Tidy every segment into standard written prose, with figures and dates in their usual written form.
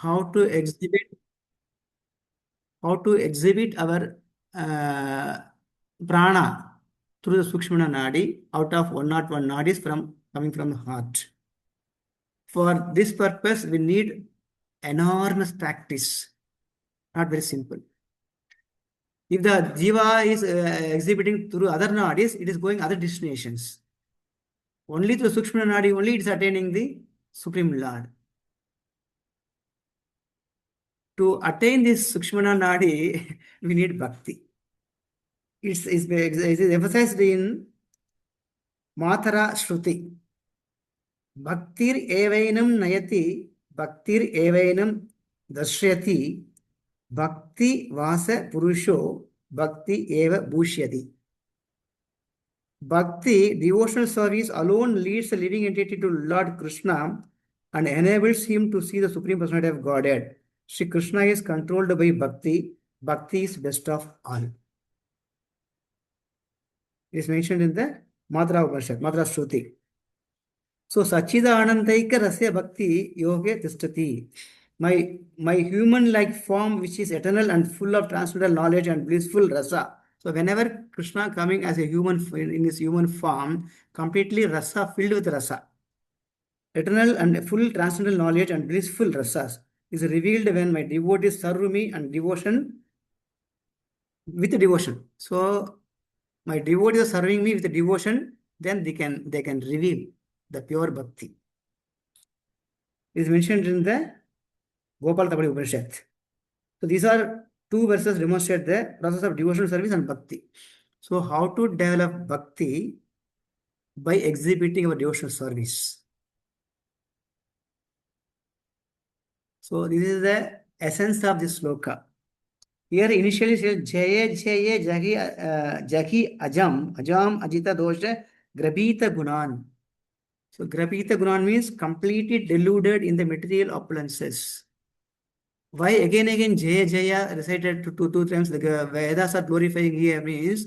how to exhibit our prana through the Sukshmana Nadi out of 101 nadis coming from the heart. For this purpose, we need enormous practice, not very simple. If the jiva is exhibiting through other nadis, it is going other destinations. Only through Sukshmana Nadi, only it is attaining the Supreme Lord. To attain this Sukshmana Nadi, we need bhakti. It is emphasized in Matara Shruti. Bhaktir evainam nayati, bhaktir evainam dashyati, bhakti vasa purusho, bhakti eva bhushyati. Bhakti, devotional service alone leads the living entity to Lord Krishna and enables him to see the Supreme Personality of Godhead. Sri Krishna is controlled by Bhakti. Bhakti is best of all. It is mentioned in the Madra Upanishad, Madra Shruti. So, Sachida Anantaika Rasya Bhakti Yoge Tishtati. My human-like form, which is eternal and full of transcendental knowledge and blissful rasa. So, whenever Krishna coming as a human in his human form, completely rasa, filled with rasa, eternal and full transcendental knowledge and blissful rasas is revealed when my devotees serve me and devotion with devotion. So, my devotees are serving me with devotion, then they can reveal the pure bhakti. It is mentioned in the Gopal Tabadi Upanishad. So these are two verses demonstrate the process of devotional service and bhakti. So how to develop bhakti? By exhibiting our devotional service. So this is the essence of this sloka. Here initially says Jaya Jaya Jagi Ajam Ajita Dosha Grabhita Gunan. So Grabhita Gunan means completely deluded in the material opulences. Why again Jaya Jaya recited two times the Vedas are glorifying here means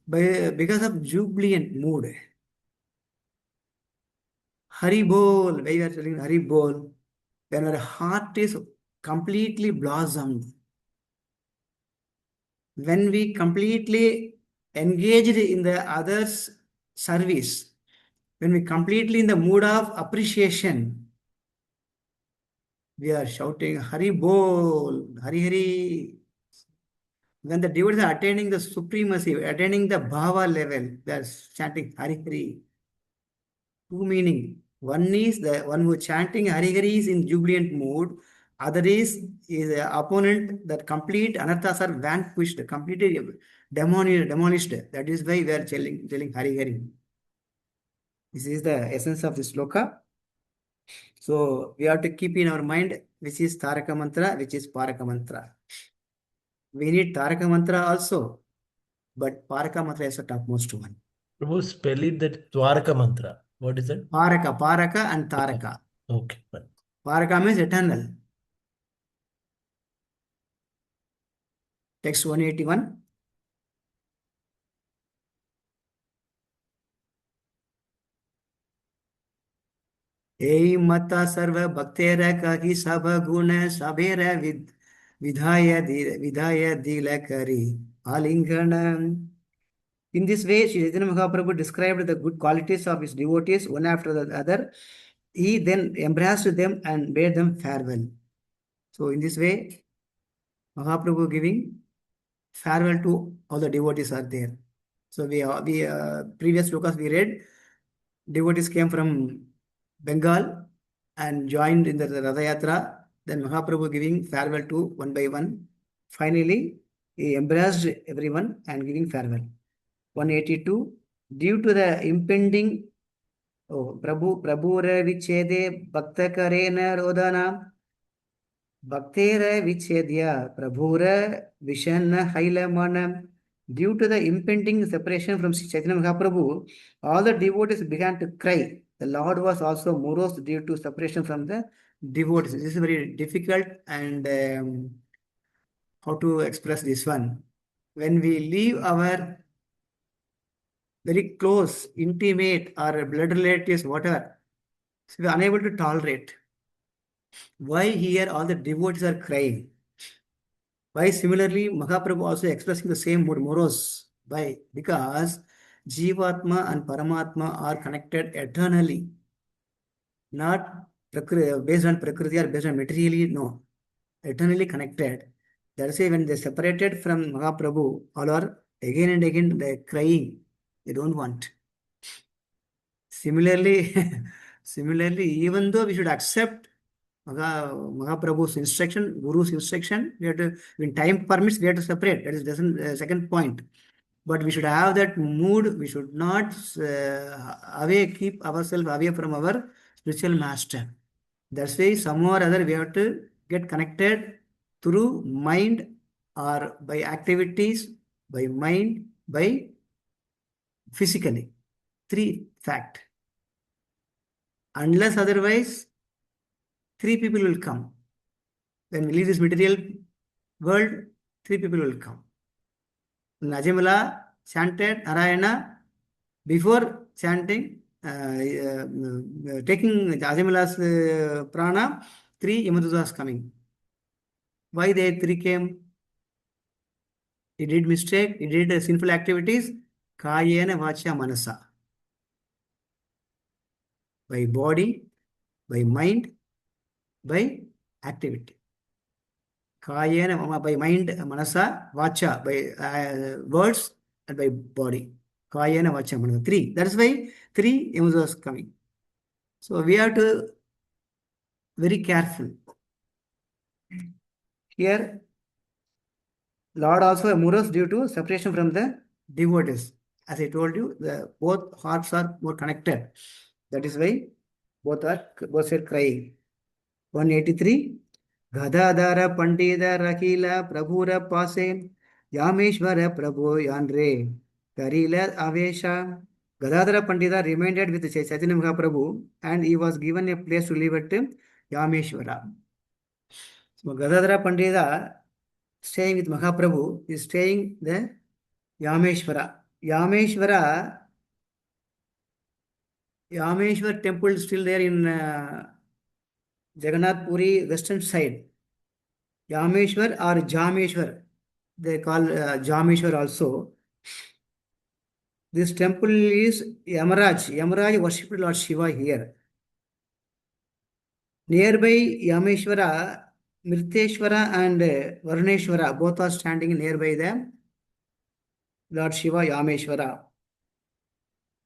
because of jubilant mood. Hari Bol, why you are telling Hari Bol? When our heart is completely blossomed, when we completely engaged in the other's service, when we completely in the mood of appreciation, we are shouting Hari Bol, Hari Hari. When the devotees are attaining the supremacy, attaining the bhava level, they are chanting Hari Hari. Two meaning. One is the one who chanting Hari Hari is in jubilant mood. Other is the opponent that complete anarthas are vanquished, completely demolished. That is why we are telling Hari Hari. This is the essence of this sloka. So we have to keep in our mind which is Taraka Mantra, which is Paraka Mantra. We need Taraka Mantra also, but Paraka Mantra is the topmost one. Prabhu, spell it that Dwaraka mantra. What is it? Paraka and Taraka. Okay. Paraka means eternal. Text 181. Ei mata sarva bhaktera kaki sabha guna sabera vidhaya dilakari alingana. In this way, Sri Chaitanya Mahaprabhu described the good qualities of his devotees one after the other. He then embraced them and bade them farewell. So in this way, Mahaprabhu giving farewell to all the devotees are there. So we previous slokas we read, devotees came from Bengal and joined in the Ratha Yatra. Then Mahaprabhu giving farewell to one by one. Finally, he embraced everyone and giving farewell. 182. Due to the impending Prabhura Vichede Bhaktakarena Rodana Bhaktera Vichedya Prabhura Vishanna Hailamana. Due to the impending separation from Chaitanya Mahaprabhu, all the devotees began to cry. The Lord was also morose due to separation from the devotees. This is very difficult and how to express this one. When we leave our very close, intimate or blood relatives, whatever, so we are unable to tolerate. Why here all the devotees are crying? Why similarly Mahaprabhu also expressing the same mood, morose? Why? Because Jivatma and Paramatma are connected eternally, not based on Prakriti or based on materially, no. Eternally connected. That's why when they separated from Mahaprabhu, all are again and again they crying. They don't want. Similarly, similarly, even though we should accept Mahaprabhu's instruction, Guru's instruction, we have to, when time permits, we have to separate. That is doesn't, second point. But we should have that mood. We should not keep ourselves away from our spiritual master. That's why somehow or other we have to get connected through mind or by activities, by mind, by physically. Three fact. Unless otherwise, three people will come. When we leave this material world, three people will come. Najimala chanted Narayana before chanting, taking Ajamala's prana, three Yamadutas coming. Why they three came? He did mistake, he did sinful activities, Kayena Vacha Manasa. By body, by mind, by activity. Kayena by mind, Manasa, Vacha, by words and by body. Kayena Vacha Manasa. Three. That's why three Yamadutas coming. So we have to very careful. Here, Lord also morose due to separation from the devotees. As I told you, the both hearts are more connected. That is why both are crying. 183. Gadadhara Pandita Rakila Prabhura Pase Yameshwara Prabhu Yandre Karila Avesha. Gadadhara Pandita remained with Chaitanya Mahaprabhu and he was given a place to live at Yameshwara. So Gadadhara Pandita staying with Mahaprabhu is staying the Yameshwara. Yameshwar temple is still there in Jagannath Puri western side. Yameshwar or Jameshwar, they call Jameshwar also. This temple is Yamaraj. Yamaraj worshipped Lord Shiva here. Nearby Yameshwara, Mirteshwara and Varuneshwara both are standing nearby the Lord Shiva Yameshwara.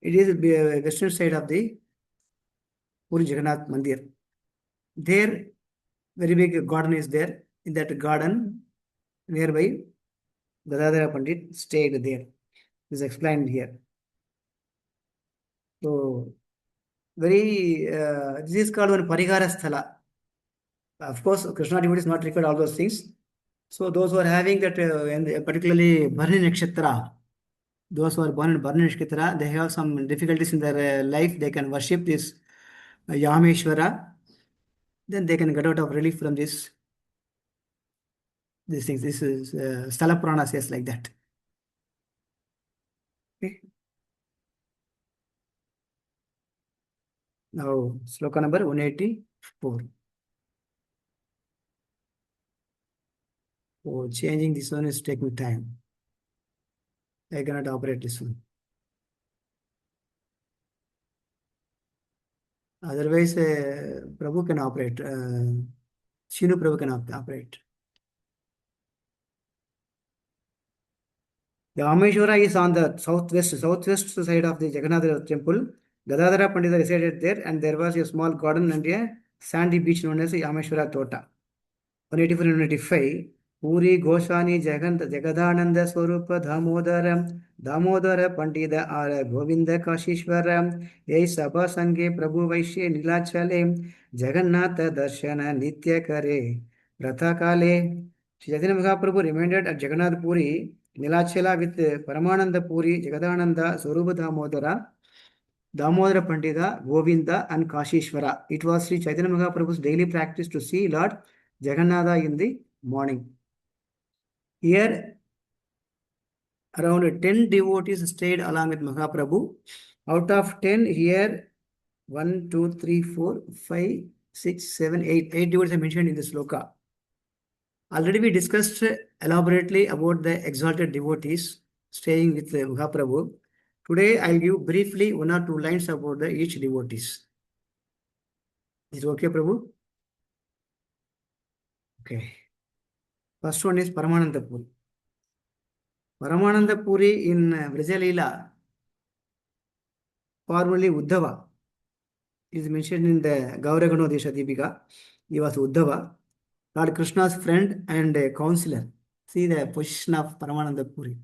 It is western side of the Puri Jagannath Mandir. There, very big garden is there. In that garden, nearby, Gadadhara Pandit stayed there. This is explained here. So, this is called one Parigara Sthala. Of course, Krishna devotee is not required all those things. So, those who are having that, and particularly Bharani Nakshatra, those who are born in Bharani Nakshatra, they have some difficulties in their life. They can worship this Yameshwara. Then they can get out of relief from these things. This is Sthala Purana says like that. Okay. Now, sloka number 184. Oh, changing this one is taking time. I cannot operate this one. Otherwise, Prabhu can operate. Shinu Prabhu can operate. The Ameshwara is on the southwest side of the Jagannath temple. Gadadhara Pandita resided there, and there was a small garden and a sandy beach known as Ameshwara Tota. 184 and 185. Puri Goshani Jagadananda Swarupa Damodara Pandita Ara Govinda Kashishwara Yai Sabha Sange Prabhu Vaishya Nilachale Jagannatha Darshana Nitya Kare Ratha Kale. Chaitanya Mahaprabhu remained at Jagannath Puri Nilachala with Paramananda Puri Jagadananda Swarupa Damodara Pandita, Govinda and Kashishwara. It was Sri Chaitanya Mahaprabhu's daily practice to see Lord Jagannatha in the morning. Here, around 10 devotees stayed along with Mahaprabhu. Out of 10, here, 1, 2, 3, 4, 5, 6, 7, 8. 8 devotees are mentioned in the sloka. Already we discussed elaborately about the exalted devotees staying with Mahaprabhu. Today I'll give briefly 1 or 2 lines about each devotees. Is it okay, Prabhu? Okay. First one is Paramananda Puri. Paramananda Puri in Madhyalila, formerly Uddhava, is mentioned in the Gauragano Desha Deepika. He was Uddhava, Lord Krishna's friend and a counselor. See the position of Paramananda Puri.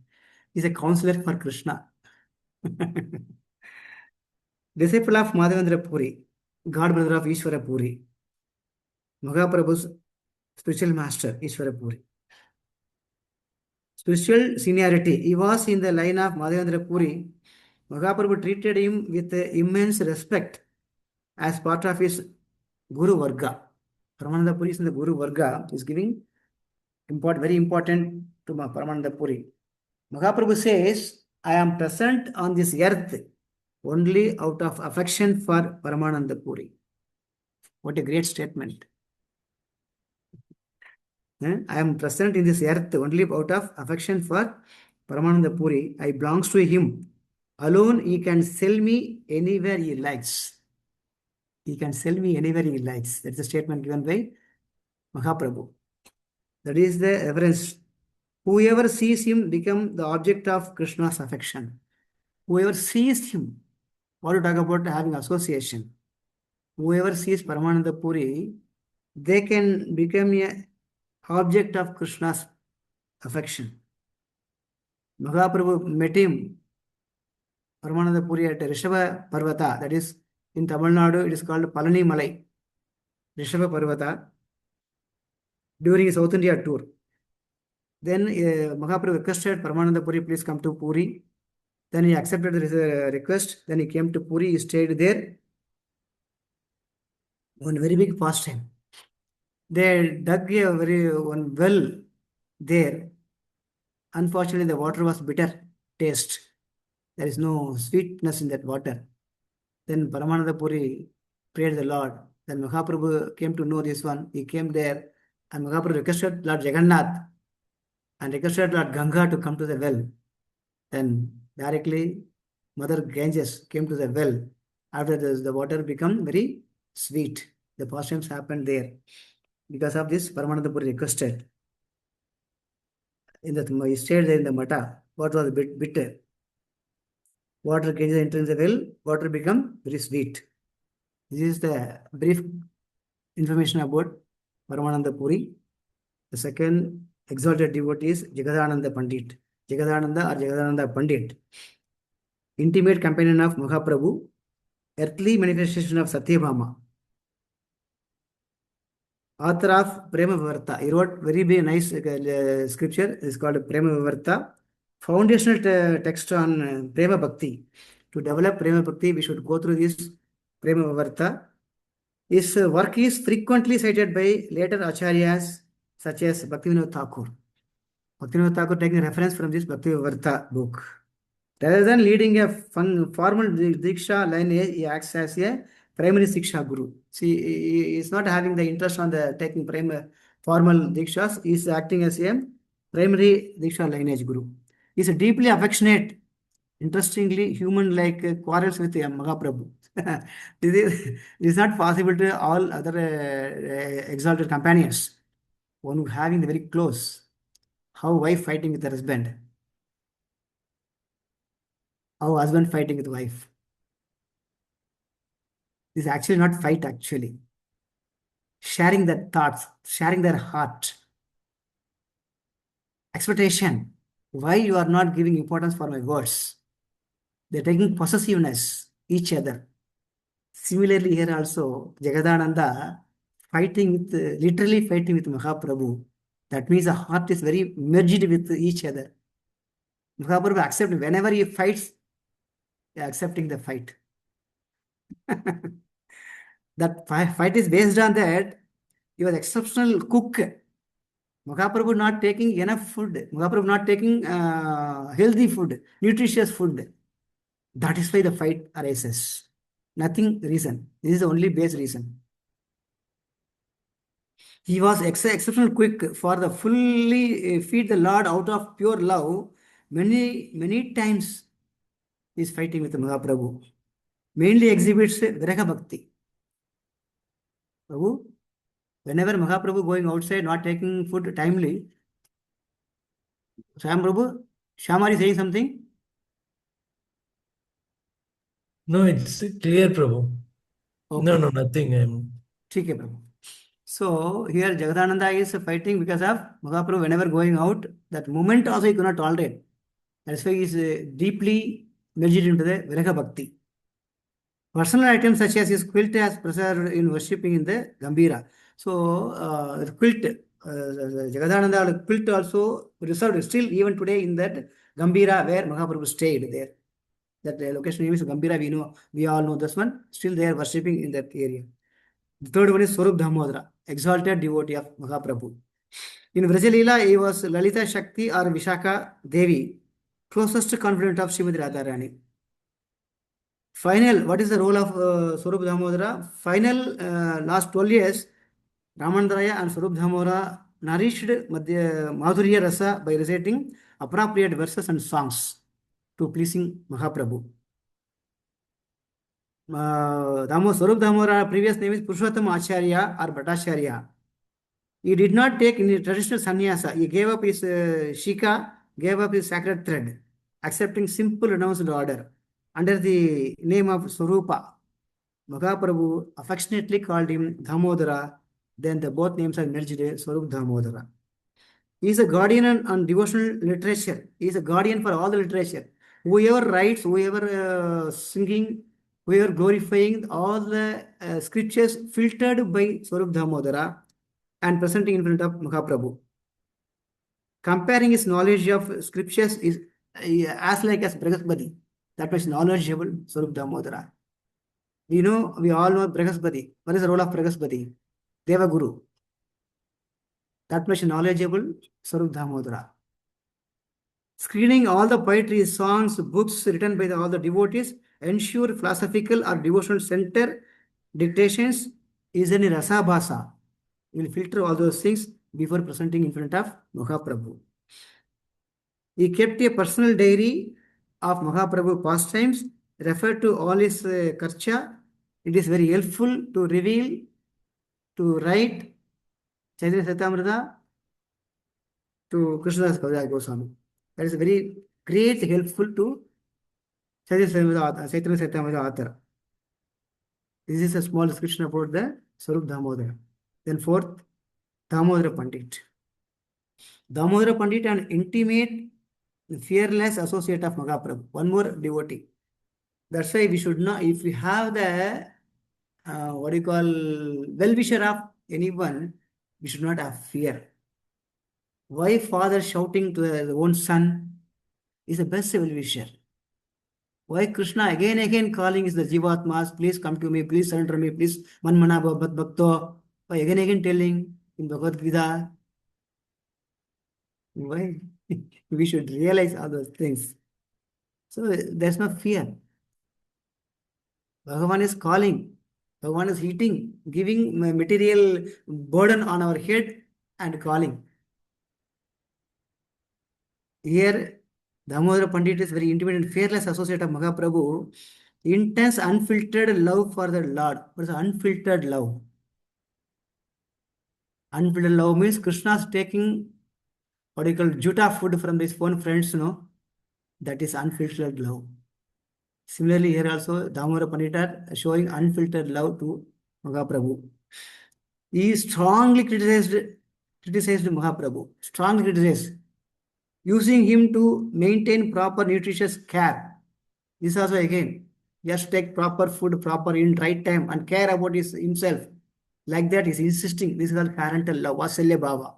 He is a counselor for Krishna. Disciple of Madhavendra Puri, God brother of Ishvara Puri, Mahaprabhu's spiritual master, Ishvara Puri. Spiritual seniority. He was in the line of Madhavendra Puri. Mahaprabhu treated him with immense respect as part of his Guru Varga. Paramananda Puri is in the Guru Varga, is giving very important to Paramananda Puri. Mahaprabhu says, I am present on this earth only out of affection for Paramananda Puri. What a great statement. I am present in this earth only out of affection for Paramananda Puri. I belongs to him. Alone he can sell me anywhere he likes. He can sell me anywhere he likes. That's the statement given by Mahaprabhu. That is the reference. Whoever sees him become the object of Krishna's affection. Whoever sees him, what to talk about having association. Whoever sees Paramananda Puri, they can become a object of Krishna's affection. Mahaprabhu met him, Paramananda Puri, at Rishabha Parvata, that is in Tamil Nadu, it is called Palani Malai, Rishabha Parvata, during his South India tour. Then Mahaprabhu requested Paramananda Puri, please come to Puri. Then he accepted the request. Then he came to Puri, he stayed there. One very big pastime. They dug one well there. Unfortunately, the water was bitter taste. There is no sweetness in that water. Then Paramananda Puri prayed the Lord. Then Mahaprabhu came to know this one. He came there and Mahaprabhu requested Lord Jagannath and requested Lord Ganga to come to the well. Then directly Mother Ganges came to the well. After this, the water became very sweet. The pastimes happened there. Because of this, Paramananda Puri requested. He stayed there in the mata. Water was a bit bitter. Water Ganges entering the well, water become very sweet. This is the brief information about Paramananda Puri. The second exalted devotee is Jagadananda Pandit. Jagadananda or Jagadananda Pandit. Intimate companion of Mahaprabhu, earthly manifestation of Satyabhama. Author of Prema Vivarta. He wrote very nice scripture. It's called Prema Vivarta. Foundational text on Prema Bhakti. To develop Prema Bhakti, we should go through this Prema Vivarta. His work is frequently cited by later acharyas such as Bhaktivinoda Thakur. Bhaktivinoda Thakur taking reference from this Bhakti Vivarta book. Rather than leading a formal Diksha lineage, he acts as a primary Siksha Guru. See, he is not having the interest on the taking formal Dikshas. He is acting as a primary Diksha lineage Guru. He is deeply affectionate, interestingly human-like, quarrels with Mahaprabhu. This is not possible to all other exalted companions. One who having the very close. How wife fighting with her husband. How husband fighting with wife. This is actually not fight actually. Sharing their thoughts, sharing their heart. Expectation. Why you are not giving importance for my words? They're taking possessiveness, each other. Similarly, here also, Jagadananda fighting with, literally fighting with Mahaprabhu. That means the heart is very merged with each other. Mahaprabhu accepts whenever he fights, accepting the fight. That fight is based on that he was exceptional cook. Mahaprabhu not taking enough food. Mahaprabhu not taking healthy food, nutritious food. That is why the fight arises. Nothing reason. This is the only base reason. He was exceptional quick for the fully feed the Lord out of pure love. Many times he is fighting with Mahaprabhu. Mainly exhibits Viraga Bhakti. Prabhu, whenever Mahaprabhu going outside, not taking food timely, Shyam Prabhu, Shyam, are you saying something? No, it's clear, Prabhu. No, Okay. no, nothing. ठीक है Prabhu. So here Jagadananda is fighting because of Mahaprabhu whenever going out, that moment also he could not tolerate. That's why he is deeply merged into the Viraga Bhakti. Personal items such as his quilt as preserved in worshipping in the Gambhira. So the quilt, Jagadananda quilt also preserved still even today in that Gambhira where Mahaprabhu stayed there. That location name is Gambhira, we all know this one. Still they are worshipping in that area. The third one is Swarup Damodara, exalted devotee of Mahaprabhu. In Vrajalila, he was Lalita Shakti or Vishaka Devi, closest confidant of Srimati Radharani. Final, what is the role of Swarup Damodara? Final, last 12 years, Ramandraya and Swarup Damodara nourished Madhurya Rasa by reciting appropriate verses and songs to pleasing Mahaprabhu. Swarup Damodara, previous name is Purushottam Acharya or Bhattacharya. He did not take any traditional sannyasa. He gave up his shika, gave up his sacred thread, accepting simple renounced order under the name of Swarupa. Mahaprabhu affectionately called him Damodara. Then the both names are merged, Swarup Damodara. He is a guardian on devotional literature. He is a guardian for all the literature. Whoever writes, whoever singing, whoever glorifying all the scriptures filtered by Swarup Damodara and presenting in front of Mahaprabhu. Comparing his knowledge of scriptures is as like as Brihaspati. That much knowledgeable Swarup Damodara. We all know Brihaspati. What is the role of Brihaspati? Deva Guru. That much knowledgeable Swarup Damodara. Screening all the poetry, songs, books written by all the devotees, ensure philosophical or devotional center dictations is in Rasa Bhasa. You will filter all those things before presenting in front of Mahaprabhu. He kept a personal diary of Mahaprabhu pastimes, referred to all his karcha. It is very helpful to reveal, to write Chaitanya Charitamrta to Krishnadas Kaviraj Goswami. That is very great helpful to Chaitanya Charitamrta author. This is a small description about the Swarup Damodara. Then fourth, Damodara Pandit. Damodara Pandit, an intimate, fearless associate of Mahaprabhu. One more devotee. That's why we should not, if we have the, what do you call, well-wisher of anyone, we should not have fear. Why father shouting to his own son is the best well-wisher? Why Krishna again calling is the Jivatmas, please come to me, please surrender me, please manmana bhavat bhakto. Why again telling in Bhagavad Gita? Why? We should realize all those things. So there's no fear. Bhagavan is calling. Bhagavan is eating, giving material burden on our head and calling. Here, Damodara Pandit is very intimate and fearless associate of Mahaprabhu. Intense, unfiltered love for the Lord. What is unfiltered love? Unfiltered love means Krishna is taking what you call juta food from his own friends, no? That is unfiltered love. Similarly, here also Damodara Pandit are showing unfiltered love to Mahaprabhu. He strongly criticized Mahaprabhu. Strongly criticized, using him to maintain proper nutritious care. This also again, just take proper food, proper in right time, and care about himself. Like that, he's insisting. This is called parental love, Vasalya Bhava.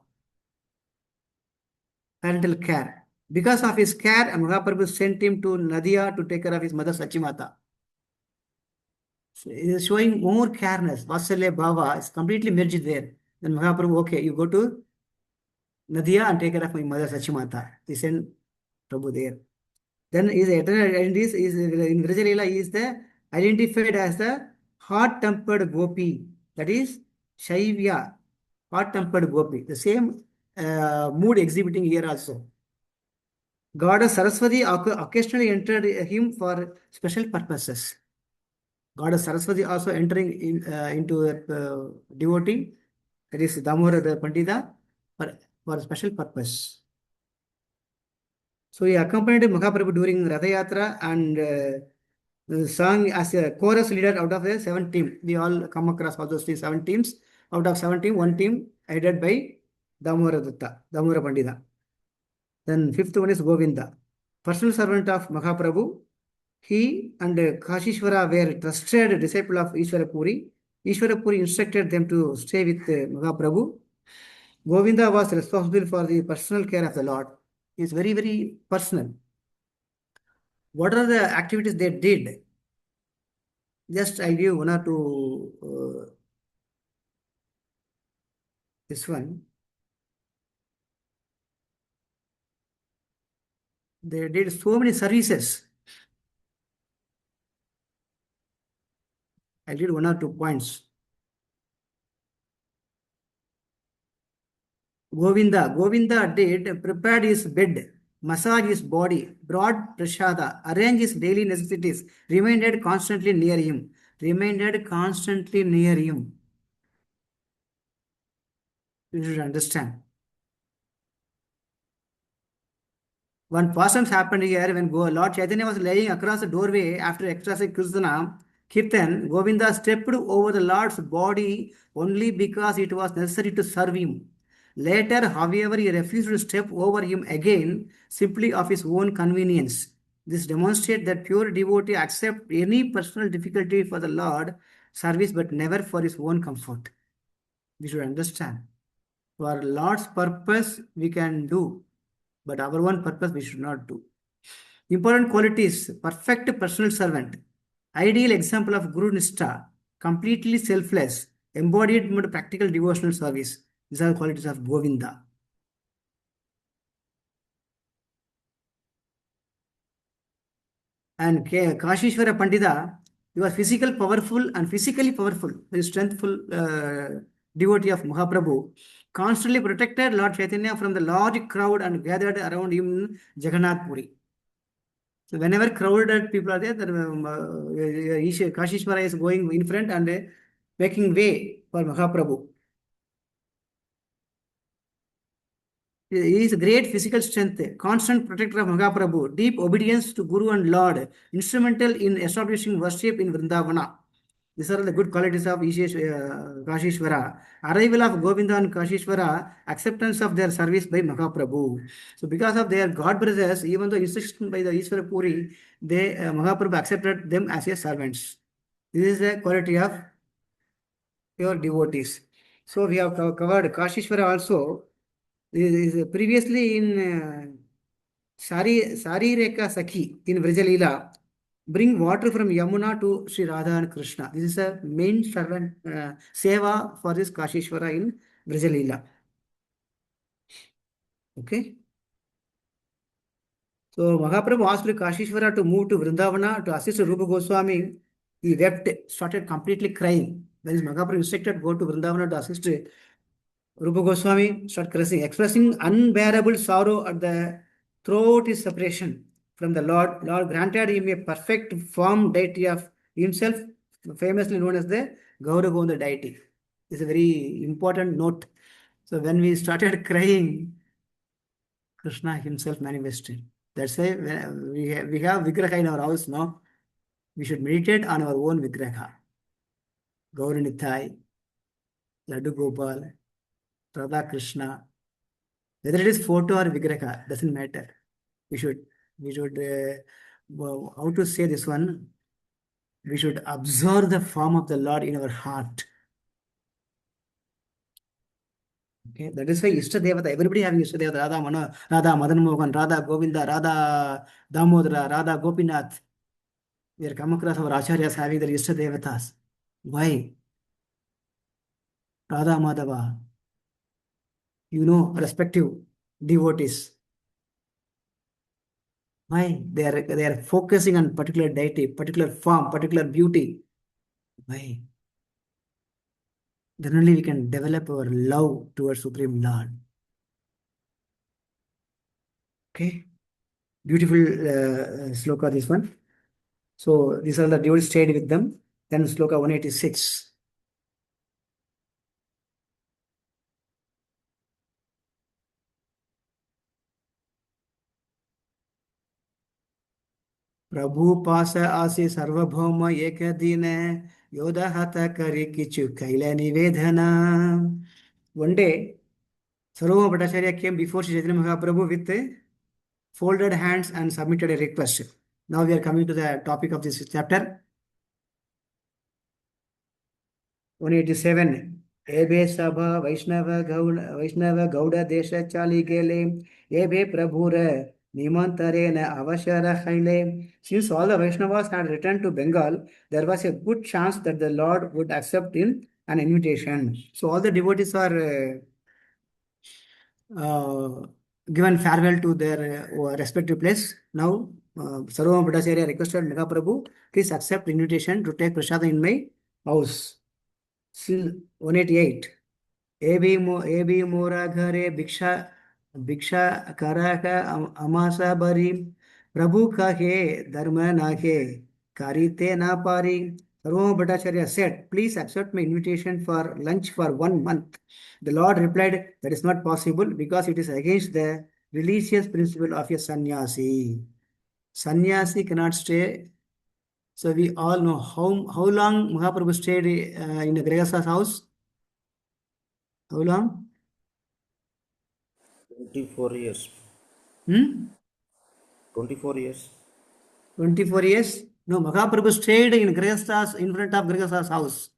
Parental care. Because of his care, Mahaprabhu sent him to Nadia to take care of his mother Sachimata. So he is showing more careness. Vasalya Bhava is completely merged there. Then Mahaprabhu, okay, you go to Nadia and take care of my mother Sachimata. He sent Prabhu there. Then his eternal identity is in Vrajalila, he is the identified as the hot-tempered gopi, that is Shaivya, hot-tempered gopi. The same mood exhibiting here also. Goddess Saraswati occasionally entered him for special purposes. Goddess Saraswati also entering into a devotee, that is Damodara the Pandita, for special purpose. So he accompanied Mahaprabhu during Ratha Yatra and sang as a chorus leader out of the 7 team. We all come across all those 7 teams. Out of 7 teams, 1 team headed by Damodara Datta, Damodara Pandita. Then fifth one is Govinda, personal servant of Mahaprabhu. He and Kashishvara were trusted disciple of Ishwarapuri. Ishwarapuri instructed them to stay with Mahaprabhu. Govinda was responsible for the personal care of the Lord. It's very, very personal. What are the activities they did? Just I give one or two. This one. They did so many services. I did one or 2 points. Govinda did prepared his bed, massage his body, brought prasada, arrange his daily necessities, remained constantly near him. Remained constantly near him. You should understand. One person happened here when Lord Chaitanya was laying across the doorway after expressing Kirtan, Govinda stepped over the Lord's body only because it was necessary to serve him. Later, however, he refused to step over him again simply of his own convenience. This demonstrates that pure devotee accepts any personal difficulty for the Lord service but never for his own comfort. We should understand. For Lord's purpose, we can do, but our own purpose we should not do. Important qualities: perfect personal servant, ideal example of Guru Nishtha, completely selfless, embodied practical devotional service. These are the qualities of Govinda. And Kashishvara Pandita, he was physically powerful, very strengthful devotee of Mahaprabhu, constantly protected Lord Chaitanya from the large crowd and gathered around him in Jagannath Puri. So whenever crowded people are there, Kashishvara is going in front and making way for Mahaprabhu. He is great physical strength, constant protector of Mahaprabhu, deep obedience to Guru and Lord, instrumental in establishing worship in Vrindavana. These are the good qualities of Kashishvara. Arrival of Govinda and Kashishvara, acceptance of their service by Mahaprabhu. So because of their God brothers, even though instruction by the Ishvara Puri, Mahaprabhu accepted them as their servants. This is the quality of pure devotees. So we have covered Kashishvara also. Is previously in Sari Reka Sakhi in Vrajalila, bring water from Yamuna to Sri Radha and Krishna. This is a main servant seva for this Kashishvara in Vrajalila. Okay. So Mahaprabhu asked Kashishvara to move to Vrindavana to assist Rupa Goswami. He wept, started completely crying. When Mahaprabhu instructed go to Vrindavana to assist Rupa Goswami, start expressing unbearable sorrow at the throughout his separation from the Lord. Lord granted him a perfect form deity of himself, famously known as the Gauragonda deity. This is a very important note. So when we started crying, Krishna himself manifested. That's why we have Vigraha in our house now. We should meditate on our own Vigraha. Gauranithai, Laddu Gopal, Radha Krishna. Whether it is photo or Vigraha, doesn't matter. We should, how to say this one? We should observe the form of the Lord in our heart. Okay, that is why Ishta Devata, everybody having Ishta Devata, Radha Madan Mohan, Radha Govinda, Radha Damodara, Radha Gopinath. We are come across our Acharyas having their Ishta Devatas. Why? Radha Madhava, respective devotees. Why? They are focusing on particular deity, particular form, particular beauty. Why? Then only we can develop our love towards Supreme Lord. Okay, beautiful sloka this one. So these are the devotees stayed with them. Then sloka 186. प्रभु पास आसी सर्वभौम एक दिन Yoda हत करी किचु कैल निवेदना. One day, Sarvabhauma Bhattacharya came before Sri Chaitanya Mahaprabhu with folded hands and submitted a request. Now we are coming to the topic of this chapter. 187. Ebe Sabha Vaishnava Gauda Desha Chali Gele Ebe Prabhura Nimantare na Avashara Haile. Since all the Vaishnavas had returned to Bengal, there was a good chance that the Lord would accept in an invitation. So all the devotees are uh, given farewell to their respective place. Now, Sarvabhauma Bhattacharya requested Mahaprabhu, please accept invitation to take prasada in my house. Still 188. AB मोरा घरे भिक्षा भिक्षा करा का Amasa बरी प्रभु का हे धर्म नाके कारिते ना पारी. Sarvabhauma Bhattacharya said, please accept my invitation for lunch for 1 month. The Lord replied, that is not possible because it is against the religious principle of a sannyasi. Sannyasi cannot stay. So we all know how long Mahaprabhu stayed in the Grihastha's house. How long? 24 years. 24 years. 24 years? No, Mahaprabhu stayed in Grihastha's, in front of Grihastha's house.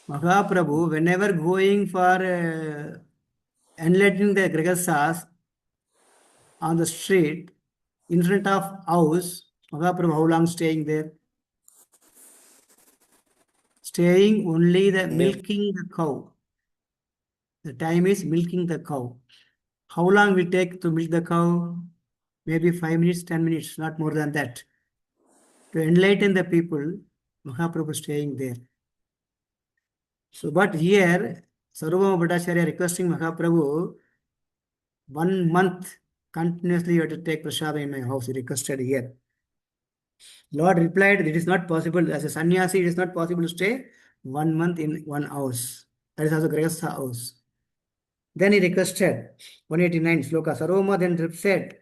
Mahaprabhu, whenever going for enlightening the Grihasthas on the street, in front of house, Mahaprabhu, how long staying there? Staying only the milking the cow. The time is milking the cow. How long will take to milk the cow? Maybe 5 minutes, 10 minutes, not more than that. To enlighten the people, Mahaprabhu staying there. So, but here, Sarvabhauma Bhattacharya requesting Mahaprabhu, 1 month continuously you have to take prasada in my house, he requested here. Lord replied, it is not possible. As a sannyasi, it is not possible to stay 1 month in one house. That is also Grihastha house. Then he requested, 189 sloka, Sarvabhauma then said,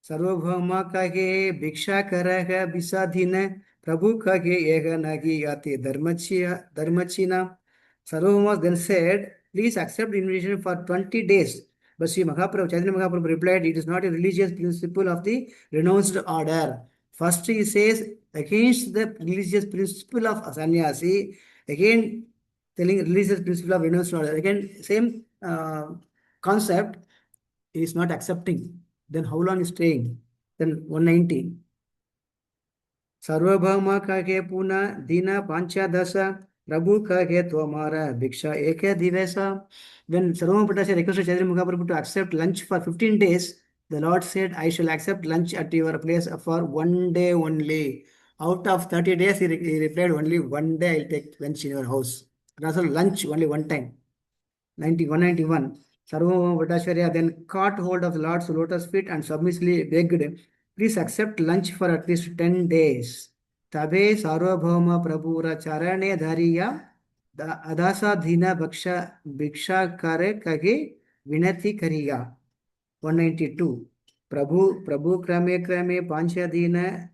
Sarvabhauma kage bhiksha karaha bisadhina Prabhu kage ega nagi yate dharmachina. Sarvabhauma then said, please accept invitation for 20 days. But Sri Mahaprabhu, Chaitanya Mahaprabhu replied, it is not a religious principle of the renounced order. First he says, against the religious principle of sannyasi, again telling religious principle of renounced order. Again, same concept is not accepting. Then how long is staying? Then 190. Sarvabhauma kage puna dina pancha dasa Prabhu kage twamara bhiksha eke divesa. When Sarvabhauma Bhattacharya requested Chaitanya Mahaprabhu to accept lunch for 15 days, the Lord said, I shall accept lunch at your place for 1 day only. Out of 30 days, he replied, only 1 day I'll take lunch in your house. And also lunch only one time. 191. Sarvabhauma Bhattacharya then caught hold of the Lord's lotus feet and submissively begged, please accept lunch for at least 10 days. Tabe Sarvabhauma Prabhura Charane Dhariya Adasa Dhina Bhiksha Kare Kage Vinati Kariya. 192. Prabhu Krame Panchadina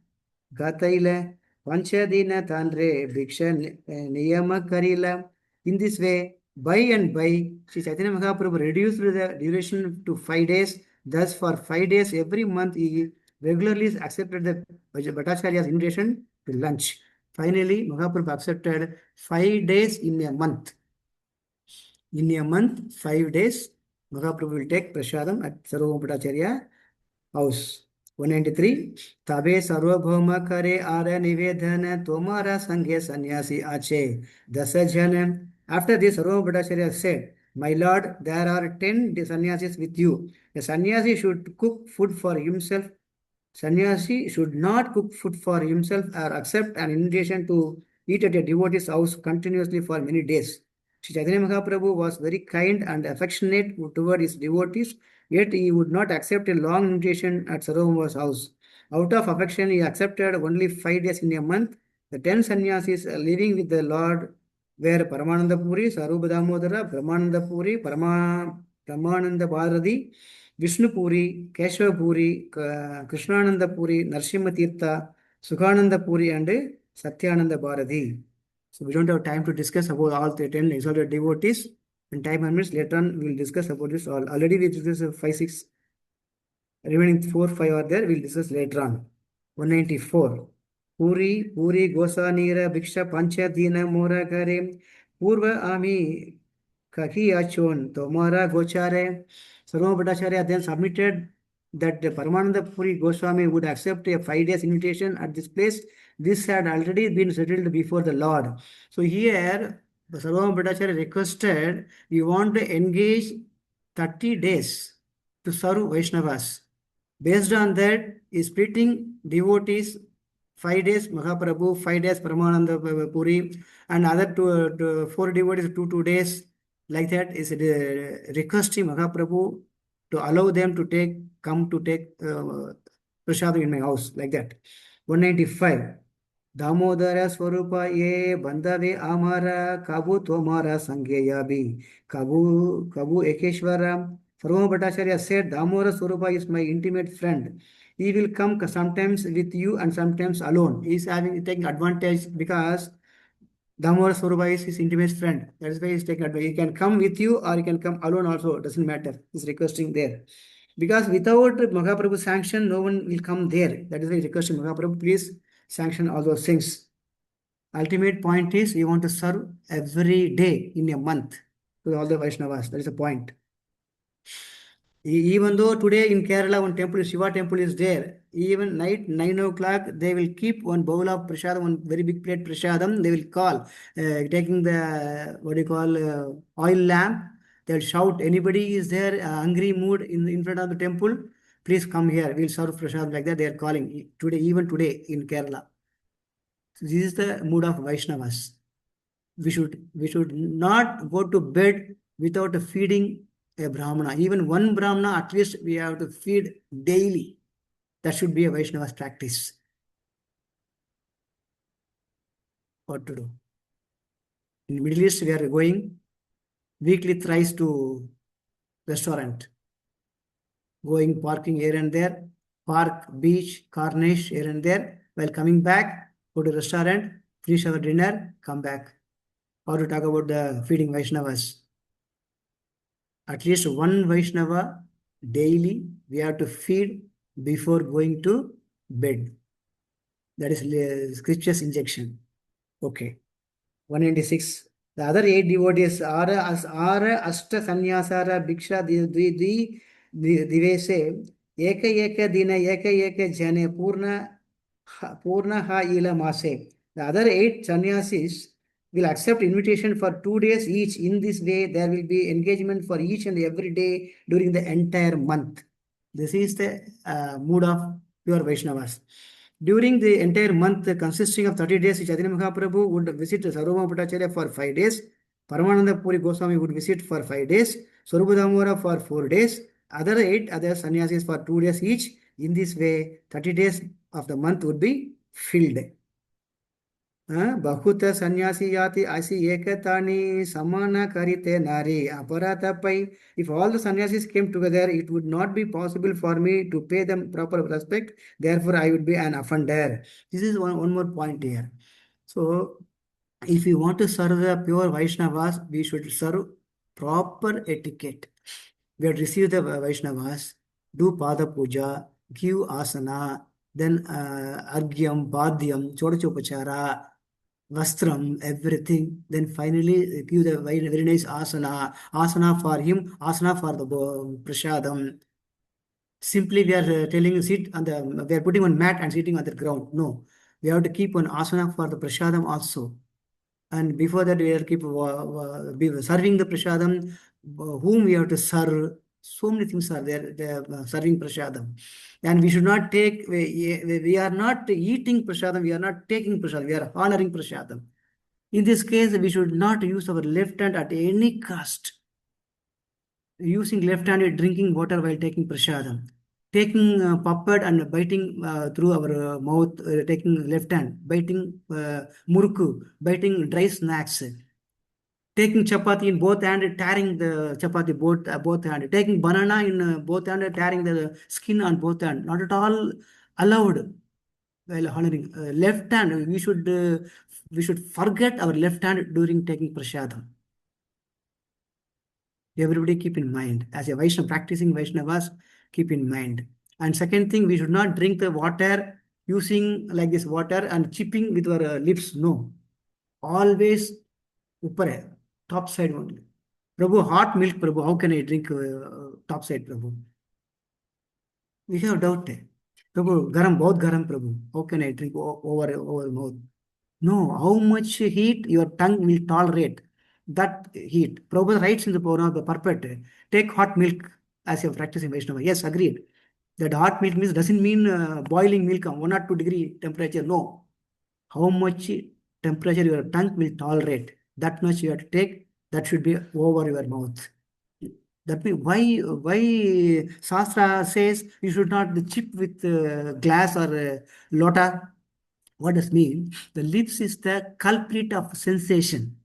Gataila Panchadina Tandre Bhiksha Niyama Karila. In this way, by and by, Sri Chaitanya Mahaprabhu reduced the duration to 5 days. Thus, for 5 days every month, he regularly accepted the Bhattacharya's invitation to lunch. Finally, Mahaprabhu accepted 5 days in a month. In a month, 5 days, Mahaprabhu will take prasadam at Sarvabhauma Bhattacharya house. 193. Tabe Sarvabhauma kare ara nivedana tomara sanghe sannyasi ache dasa jana. After this, Sarvabhauma Bhattacharya said, my lord, there are 10 sannyasis with you. A sannyasi should cook food for himself. Sannyasi should not cook food for himself or accept an invitation to eat at a devotee's house continuously for many days. Sri Chaitanya Mahaprabhu was very kind and affectionate toward his devotees, yet he would not accept a long invitation at Sarvabhauma's house. Out of affection, he accepted only 5 days in a month. The 10 sannyasis living with the Lord were Paramananda Puri, Sarupa Damodara, Brahmananda Puri, Paramananda Bharati, Vishnu Puri, Keshava Puri, Krishnananda Puri, Narsimha Tirtha, Sukhananda Puri, and Satyananda Bharati. So we don't have time to discuss about all the 10 exalted devotees. In time and minutes later on, we will discuss about this all. Already we discussed 5, 6, remaining 4, 5 are there. We will discuss later on. 194. Puri, Puri, Gosanira, Bhiksha, Pancha, Dina, Mora, Kare, Purva, Ami, Kaki, Achon, Tomara, Gochare. Sarva Bhattacharya then submitted that the Paramananda Puri Goswami would accept a 5 days invitation at this place. This had already been settled before the Lord. So here, Sarva Bhattacharya requested, we want to engage 30 days to serve Vaishnavas. Based on that, is splitting devotees 5 days Mahaprabhu, 5 days Paramananda Puri, and other 4 devotees 2 days. Like that is requesting Mahaprabhu to allow them to come to take prasad in my house, like that. 195. Damodara Swarupa ye Bandave Amara Kabu Tomara Sangeyabi Kabu Ekeshwara. Sarvabhauma Bhattacharya said, Damodara Swarupa is my intimate friend. He will come sometimes with you and sometimes alone. He is taking advantage because Damodara Swarupa is his intimate friend. That is why he is taking advantage. He can come with you or he can come alone also. It doesn't matter. He is requesting there. Because without Mahaprabhu's sanction, no one will come there. That is why he is requesting Mahaprabhu, please sanction all those things. Ultimate point is we want to serve every day in a month to all the Vaishnavas. That is the point. Even though today in Kerala one temple, Shiva temple is there, even night 9 o'clock they will keep one bowl of prasadam, one very big plate prasadam. They will call, taking the what do you call oil lamp. They'll shout, anybody is there, hungry mood in front of the temple, please come here. We'll serve prasadam, like that. They are calling today, even today in Kerala. So this is the mood of Vaishnavas. We should not go to bed without feeding a Brahmana. Even one Brahmana, at least we have to feed daily. That should be a Vaishnava's practice. What to do? In Middle East, we are going weekly thrice to restaurant. Going, parking here and there, park, beach, Corniche here and there. While coming back, go to restaurant, finish our dinner, come back. Or to talk about the feeding Vaishnavas. At least one Vaishnava daily we have to feed before going to bed. That is scripture's injection. Okay. 196. The other 8 devotees are Ashta Sanyasara Bhiksha Divese Eka Dina Eka Jane Purna Ha Ila Mase. The other 8 sannyasis will accept invitation for 2 days each. In this way, there will be engagement for each and every day during the entire month. This is the mood of pure Vaishnavas. During the entire month, consisting of 30 days, Chaitanya Mahaprabhu would visit Sarvabhauma Bhattacharya for 5 days. Paramananda Puri Goswami would visit for 5 days. Swarupa Damodara for 4 days. Other 8 other sannyasis for 2 days each. In this way, 30 days of the month would be filled. Bahuta sannyasi yati asi ekatani samana karite nari aparatapai. If all the sannyasis came together, it would not be possible for me to pay them proper respect. Therefore, I would be an offender. This is one more point here. So, if we want to serve the pure Vaishnavas, we should serve proper etiquette. We have received the Vaishnavas, do Pada Puja, give asana, then Argyam, Badhyam, Chodachopachara, Vastram, everything. Then finally give the very nice asana for him, asana for the prasadam. Simply we are telling sit on the, we are putting one mat and sitting on the ground. No, we have to keep one asana for the prasadam also. And before that we will keep serving the prasadam, whom we have to serve. So many things are there, serving prasadam. And we should not take, we are not eating prasadam, we are not taking prasadam, we are honoring prasadam. In this case, we should not use our left hand at any cost. Using left hand, drinking water while taking prasadam. Taking puppet and biting through our mouth, taking left hand, biting murku, biting dry snacks. Taking chapati in both hand, tearing the chapati both hand. Taking banana in both hand, tearing the skin on both hand. Not at all allowed while honoring. Left hand, we should forget our left hand during taking prasadam. Everybody keep in mind. As a Vaishnava, practicing Vaishnavas, keep in mind. And second thing, we should not drink the water using like this water and chipping with our lips. No. Always upper, top side only. Prabhu, hot milk, Prabhu, how can I drink top side, Prabhu? We have doubt. Prabhu, garam, bahut garam, Prabhu. How can I drink over mouth? No, how much heat your tongue will tolerate. That heat. Prabhupada writes in the one of the purport, take hot milk as you're practicing Vaishnava. Yes, agreed. That hot milk means doesn't mean boiling milk 1 or 2 degree temperature. No. How much temperature your tongue will tolerate. That much you have to take. That should be over your mouth. That means why Shastra says you should not chip with glass or lota. What does mean? The lips is the culprit of sensation.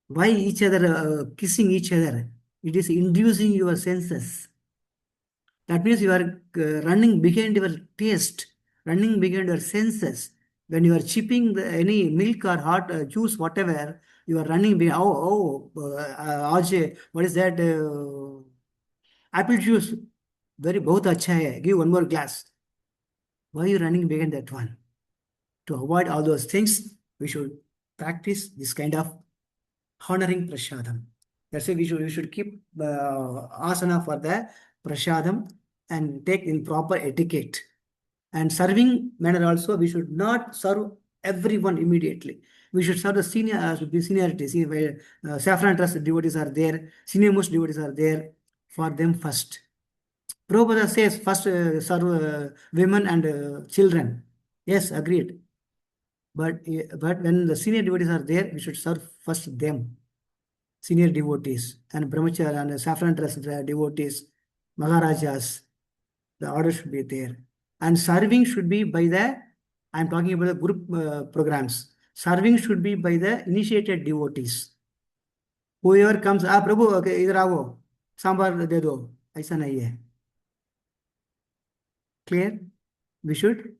Why each other kissing each other? It is inducing your senses. That means you are running behind your taste, running behind your senses. When you are chipping any milk or hot juice, whatever, you are running behind. What is that? Apple juice. Very बहुत अच्छा है. Give one more glass. Why are you running behind that one? To avoid all those things, we should practice this kind of honoring prasadam. That's why we should keep asana for the prasadam and take in proper etiquette. And serving manner also, we should not serve everyone immediately. We should serve the seniority. See, where saffron trust devotees are there, senior most devotees are there, for them first. Prabhupada says first serve women and children. Yes, agreed. But when the senior devotees are there, we should serve first them, senior devotees, and brahmachari and saffron dress devotees, maharajas. The order should be there. And serving should be by I'm talking about the group programs. Serving should be by the initiated devotees. Whoever comes, Prabhu, okay, इधर आओ, सांभर दे दो, ऐसा नहीं है. Clear? We should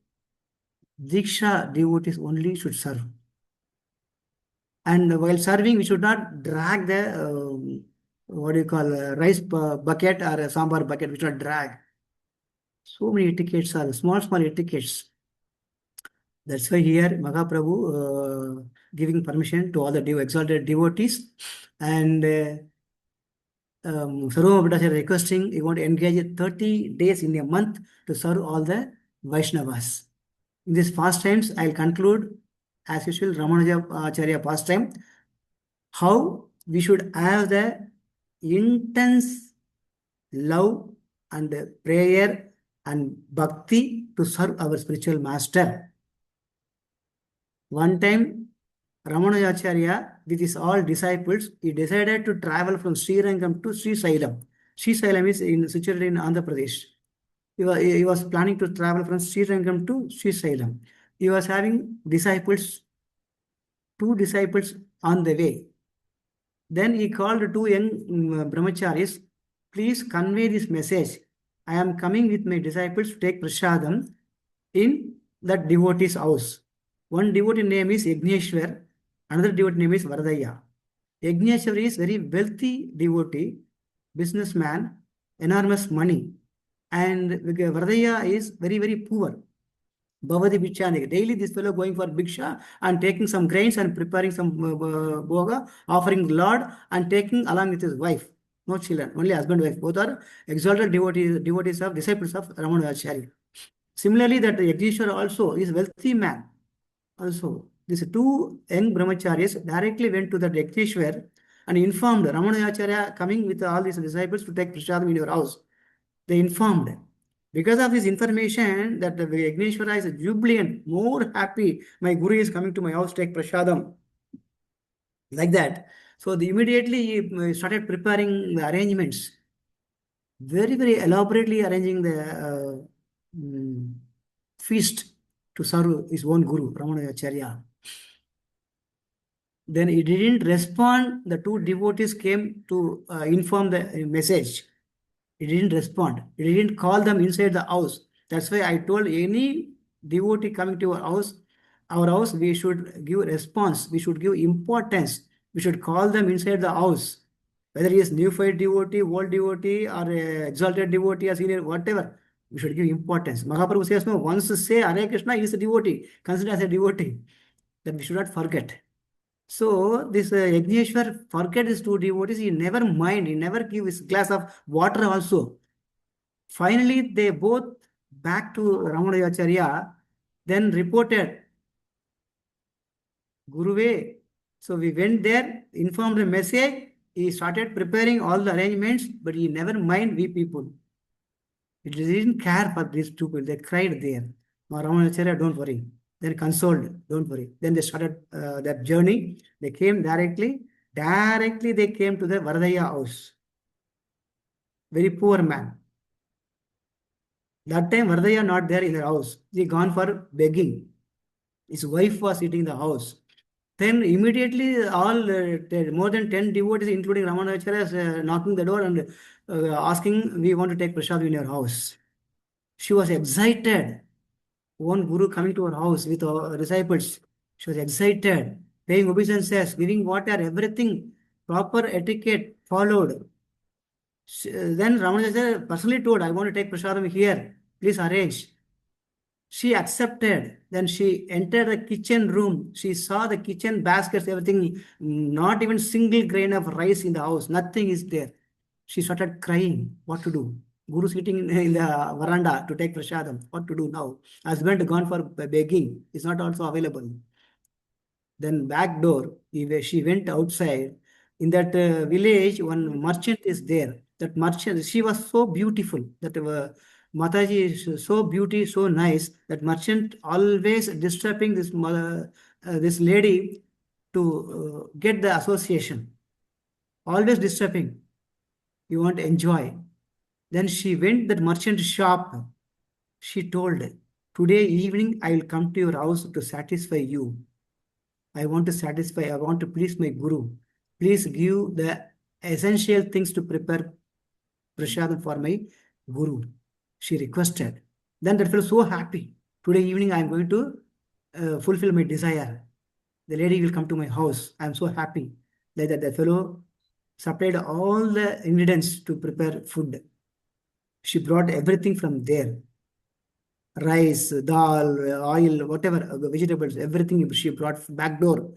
Diksha devotees only should serve. And while serving, we should not drag the what do you call rice bucket or a sambar bucket. We should not drag. So many etiquettes are small etiquettes. That's why here Mahaprabhu giving permission to all the exalted devotees, and Sarvabhauma Bhattacharya requesting he want to engage 30 days in a month to serve all the Vaishnavas. In these pastimes, I'll conclude as usual Ramanuja Acharya pastime, how we should have the intense love and prayer and bhakti to serve our spiritual master. One time, Ramanuja Acharya, with his all disciples, he decided to travel from Srirangam to Srisailam. Srisailam is situated in Andhra Pradesh. He was planning to travel from Srirangam to Srisailam. He was having disciples, 2 disciples on the way. Then he called 2 young brahmacharis, please convey this message. I am coming with my disciples to take prasadam in that devotee's house. One devotee name is Yagneshwar, another devotee name is Varadaya. Yagneshwar is very wealthy devotee, businessman, enormous money. And Varadaya is very, very poor. Bhavati Bichanik. Daily this fellow going for Bhiksha and taking some grains and preparing some bhoga, offering the Lord and taking along with his wife. No children, only husband and wife. Both are exalted devotees of disciples of Ramanujacharya. Similarly, that Yagneshwar also is wealthy man. Also, these 2 young brahmacharis directly went to the Yagneshwar and informed Ramanujacharya coming with all these disciples to take prasadam in your house. They informed. Because of this information, that the Yagneshwara is jubilant, more happy. My Guru is coming to my house, take prasadam. Like that. So immediately he started preparing the arrangements, very, very elaborately arranging the mm, feast to serve his own Guru, Ramanujacharya. Then he didn't respond. The two devotees came to inform the message. He didn't respond. He didn't call them inside the house. That's why I told any devotee coming to our house, we should give response. We should give importance. We should call them inside the house. Whether he is neophyte devotee, old devotee, or exalted devotee, or senior, whatever, we should give importance. Mahaprabhu says, no, once say Hare Krishna, he is a devotee, considered as a devotee. Then we should not forget. So this Yagneshwar forget his two devotees. He never mind. He never give his glass of water also. Finally, they both back to Ramanujacharya, then reported, Guruve. So we went there, informed the message. He started preparing all the arrangements, but he never mind we people. He didn't care for these two people. They cried there. Now Ramanujacharya, don't worry. Then consoled, don't worry. Then they started that journey. They came directly. Directly they came to the Varadaya house. Very poor man. That time Varadaya not there in the house. He gone for begging. His wife was sitting in the house. Then immediately all more than 10 devotees, including Ramanujacharya, knocking the door and asking, we want to take prasad in your house. She was excited. One Guru coming to her house with disciples. She was excited, paying obeisances, giving water, everything, proper etiquette followed. Then Ramanujacharya personally told, I want to take prasadam here. Please arrange. She accepted. Then she entered the kitchen room. She saw the kitchen baskets, everything, not even single grain of rice in the house. Nothing is there. She started crying. What to do? Guru sitting in the veranda to take prasadam. What to do now? Husband gone for begging. Is not also available. Then back door, she went outside. In that village, one merchant is there. That merchant, she was so beautiful. That Mataji is so beauty, so nice. That merchant always disturbing this mother, this lady to get the association. Always disturbing. You want to enjoy. Then she went that merchant shop. She told, today evening I will come to your house to satisfy you. I want to satisfy, I want to please my Guru. Please give the essential things to prepare prasadam for my Guru. She requested. Then that fellow so happy. Today evening I am going to fulfill my desire. The lady will come to my house. I am so happy. Like that the fellow supplied all the ingredients to prepare food. She brought everything from there. Rice, dal, oil, whatever, vegetables, everything she brought back door.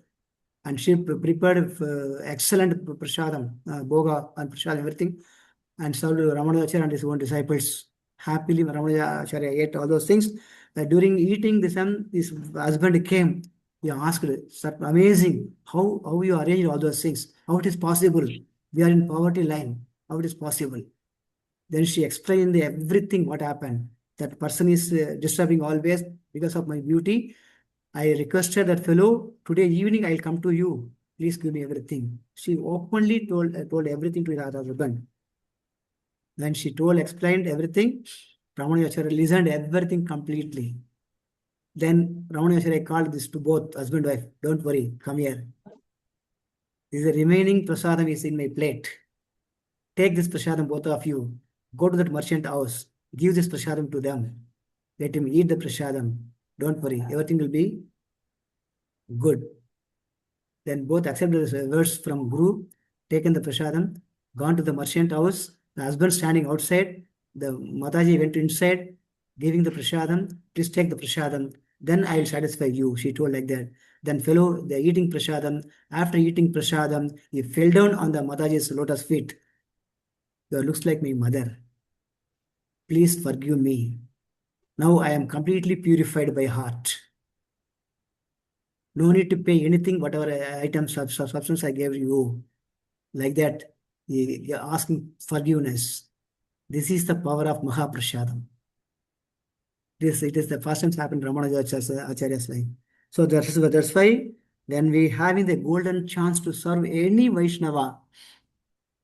And she prepared excellent prasadam, boga and prasadam, everything, and served Ramanujacharya and his own disciples. Happily, Ramanujacharya ate all those things. During eating this, his husband came. He asked, "Sir, amazing, how you arrange all those things? How it is possible? We are in poverty line. How it is possible?" Then she explained everything what happened. That person is disturbing always because of my beauty. I requested that fellow, today evening I'll come to you. Please give me everything. She openly told everything to her husband. When she explained everything, Ramanujacharya listened everything completely. Then Ramanujacharya called this to both husband and wife. Don't worry, come here. This is the remaining prasadam is in my plate. Take this prasadam, both of you. Go to that merchant house. Give this prasadam to them. Let him eat the prasadam. Don't worry, everything will be good. Then both accepted the words from Guru, taken the prasadam, gone to the merchant house. The husband standing outside. The Mataji went inside, giving the prasadam. Please take the prasadam. Then I will satisfy you. She told like that. Then fellow, the eating prasadam. After eating prasadam, he fell down on the Mataji's lotus feet. You looks like my mother. Please forgive me. Now I am completely purified by heart. No need to pay anything, whatever items, substance I gave you. Like that, he asking forgiveness. This is the power of Mahaprasadam. It is the first time happened in Acharya's life. So that's why when we having the golden chance to serve any Vaishnava,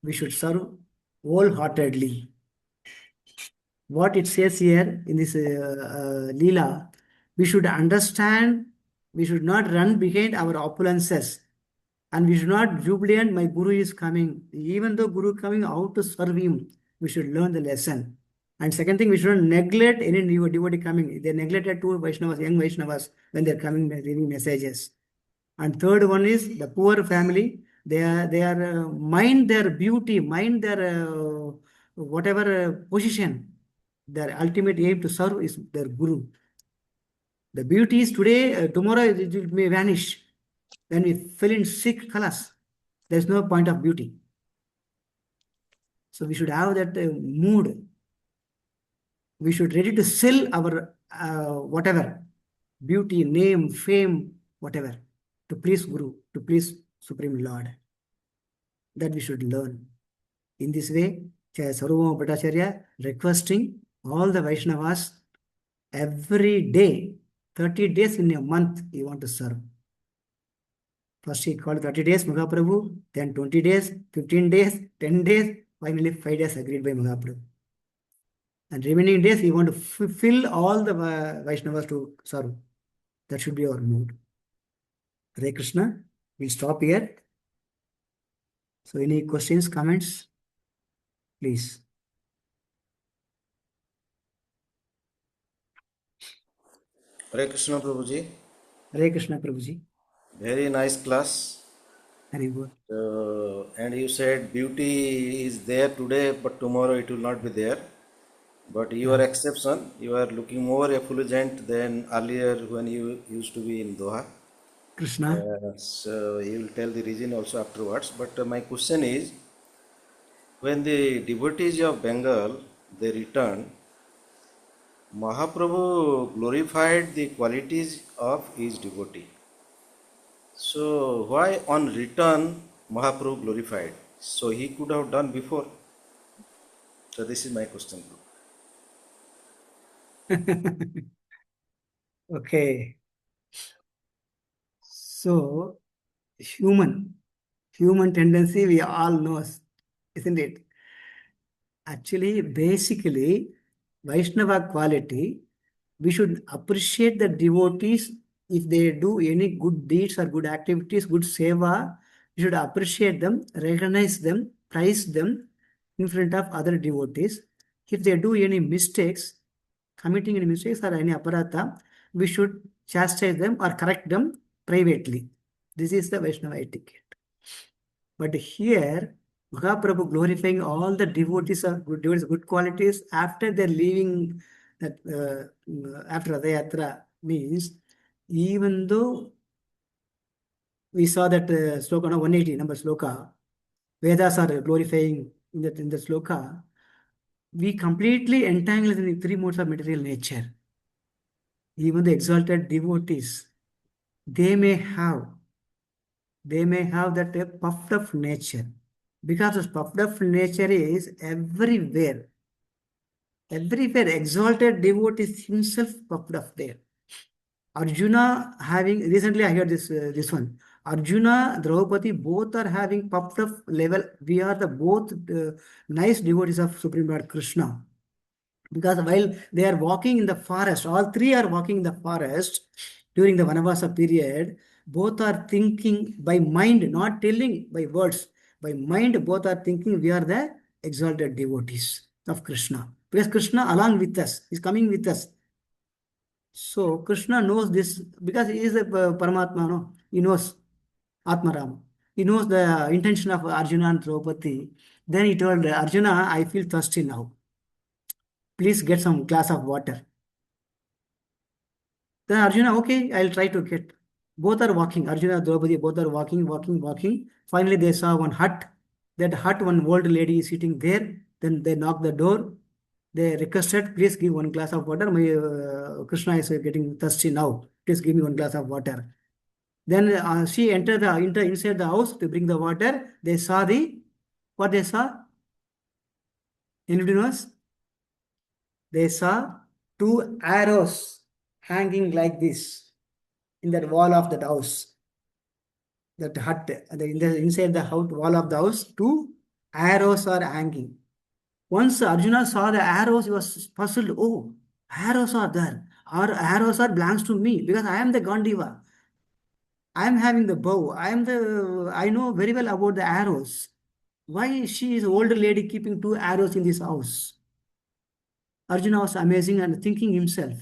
we should serve wholeheartedly. What it says here in this Leela, we should understand, we should not run behind our opulences, and we should not jubilant my Guru is coming. Even though Guru coming, how to serve him, we should learn the lesson. And second thing, we should not neglect any new devotee coming. They neglected two Vaishnavas, young Vaishnavas, when they're coming giving messages. And third one is the poor family. They are mind their beauty, mind their whatever position. Their ultimate aim to serve is their guru. The beauty is today, tomorrow it may vanish. When we fill in sick colors, there is no point of beauty. So we should have that mood. We should ready to sell our whatever beauty, name, fame, whatever, to please Guru, to please Supreme Lord. That we should learn. In this way, Sarvabhauma Bhattacharya requesting all the Vaishnavas every day, 30 days in a month, you want to serve. First he called 30 days Mahaprabhu, then 20 days, 15 days, 10 days, finally 5 days agreed by Mahaprabhu. And remaining days, we want to fulfill all the Vaishnavas to serve. That should be our mood. Hare Krishna, we'll stop here. So any questions, comments? Please. Hare Krishna Prabhuji. Hare Krishna Prabhuji. Very nice class. Very good. And you said beauty is there today, but tomorrow it will not be there. But you are exception. You are looking more effulgent than earlier when you used to be in Doha. Krishna. So you will tell the reason also afterwards. But my question is, when the devotees of Bengal, they returned, Mahaprabhu glorified the qualities of his devotee. So why on return Mahaprabhu glorified? So he could have done before. So this is my question. Okay. So human tendency we all know, isn't it? Actually, basically, Vaishnava quality, we should appreciate the devotees if they do any good deeds or good activities, good seva. We should appreciate them, recognize them, praise them in front of other devotees. If they do any mistakes, committing any mistakes or any aparatha, we should chastise them or correct them privately. This is the Vaishnava etiquette. But here, Mahaprabhu glorifying all the devotees of good qualities after they're leaving that after Radha means, even though we saw that sloka, no, 180 number sloka, Vedas are glorifying in the sloka, we completely entangled in the three modes of material nature. Even the exalted devotees, they may have that puffed up nature. Because this puffed up nature is everywhere. Everywhere, exalted devotees himself puffed up there. Arjuna having, recently I heard this one. Arjuna, Draupadi, both are having puffed up level. We are the both nice devotees of Supreme Lord Krishna. Because while they are walking in the forest, all three are walking in the forest during the Vanavasa period, both are thinking by mind, not telling by words. By mind, both are thinking we are the exalted devotees of Krishna. Because Krishna along with us, is coming with us. So Krishna knows this because he is a Paramatma, no? He knows Atmarama. He knows the intention of Arjuna and Draupadi. Then he told Arjuna, I feel thirsty now. Please get some glass of water. Then Arjuna, okay, I'll try to get. Both are walking. Arjuna, Draupadi, both are walking. Finally, they saw one hut. That hut, one old lady is sitting there. Then they knocked the door. They requested, please give one glass of water. My Krishna is getting thirsty now. Please give me one glass of water. Then she entered inside the house to bring the water. They saw what they saw? Anybody knows? They saw two arrows hanging like this in that wall of that house, that hut, inside the house, wall of the house, two arrows are hanging. Once Arjuna saw the arrows, he was puzzled. Oh, arrows are there. Or arrows are belongs to me because I am the Gandiva. I am having the bow. I know very well about the arrows. Why she is old lady keeping two arrows in this house? Arjuna was amazing and thinking himself.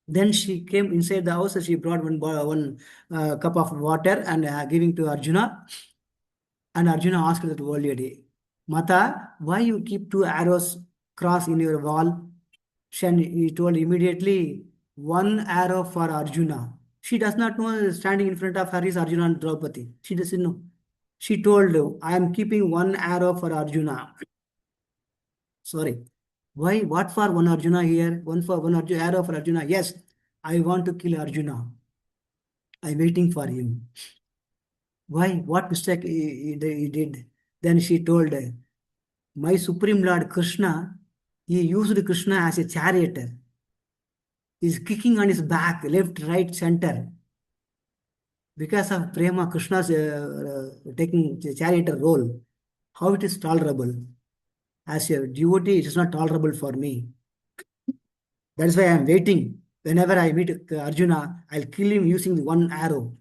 Then she came inside the house. She brought one cup of water and giving to Arjuna. And Arjuna asked that old lady, Mata, why you keep two arrows cross in your wall? He told immediately, one arrow for Arjuna. She does not know standing in front of her is Arjuna and Draupadi. She doesn't know. She told, I am keeping one arrow for Arjuna. Sorry. Why? What for one Arjuna here? One for one Arjuna, arrow for Arjuna. Yes, I want to kill Arjuna. I'm waiting for him. Why? What mistake he did? Then she told, my Supreme Lord Krishna, he used Krishna as a charioteer. He's kicking on his back, left, right, center. Because of Prema, Krishna's taking the charioteer role. How it is tolerable? As a devotee, it is not tolerable for me. That is why I am waiting. Whenever I meet Arjuna, I'll kill him using the one arrow.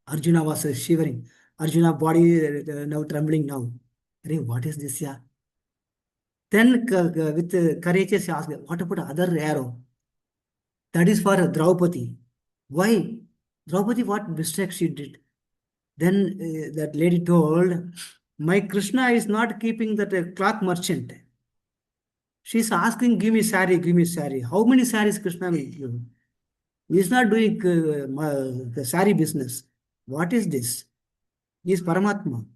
Arjuna was shivering. Arjuna body now trembling now. Arey, what is this? Yeah. Then with courage, she asked, what about other arrow? That is for Draupadi. Why? Draupadi, what mistake she did? Then that lady told, my Krishna is not keeping that cloth merchant. She's asking, give me sari, give me sari. How many saris Krishna will give? He is not doing the sari business. What is this? He is Paramatma.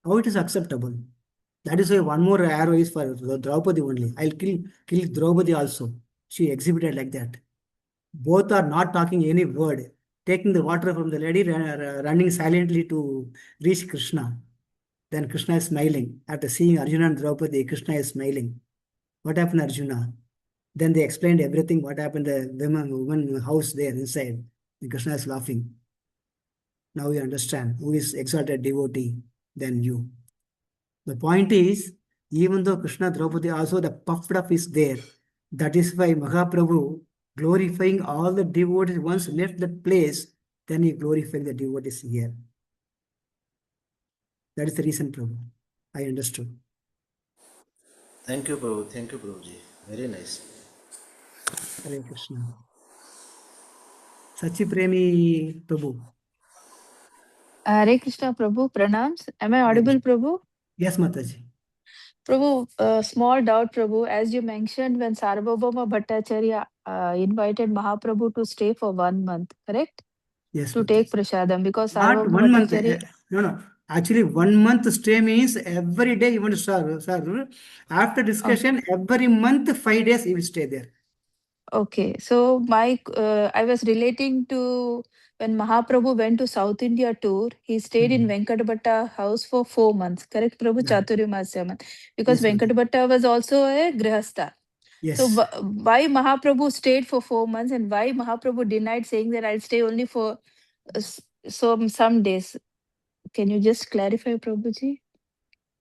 How it is acceptable? That is why one more arrow is for Draupadi only. I'll kill Draupadi also. She exhibited like that. Both are not talking any word. Taking the water from the lady, running silently to reach Krishna. Then Krishna is smiling. After seeing Arjuna and Draupadi, Krishna is smiling. What happened, Arjuna? Then they explained everything, what happened, the woman house there inside. And Krishna is laughing. Now you understand who is exalted devotee than you. The point is, even though Krishna Draupadi also the puffed up is there, that is why Mahaprabhu glorifying all the devotees once left that place, then he glorifying the devotees here. That is the reason, Prabhu. I understood. Thank you, Prabhu. Thank you, Prabhuji. Very nice. Hare Krishna. Sachi Premi Prabhu. Hare Krishna, Prabhu. Pranams. Am I audible, Prabhu? Yes, Mataji. Prabhu, small doubt, Prabhu. As you mentioned, when Sarvabhauma Bhattacharya invited Mahaprabhu to stay for 1 month, correct? Yes, To take Mataji. prasadam, because Not Sarvabhauma 1 month. Bhattacharya. No. Actually, 1 month stay means every day you want to serve. After Oh, discussion, every month, 5 days you will stay there. okay. So I was relating to when Mahaprabhu went to South India tour, he stayed in Venkatapata house for 4 months, correct, Prabhu? Yeah. Chaturmasya, because Yes, Mataji. Venkatapata was also a grihastha. So Yes. why Mahaprabhu stayed for 4 months and why Mahaprabhu denied, saying that I'll stay only for some days? Can you just clarify, Prabhuji?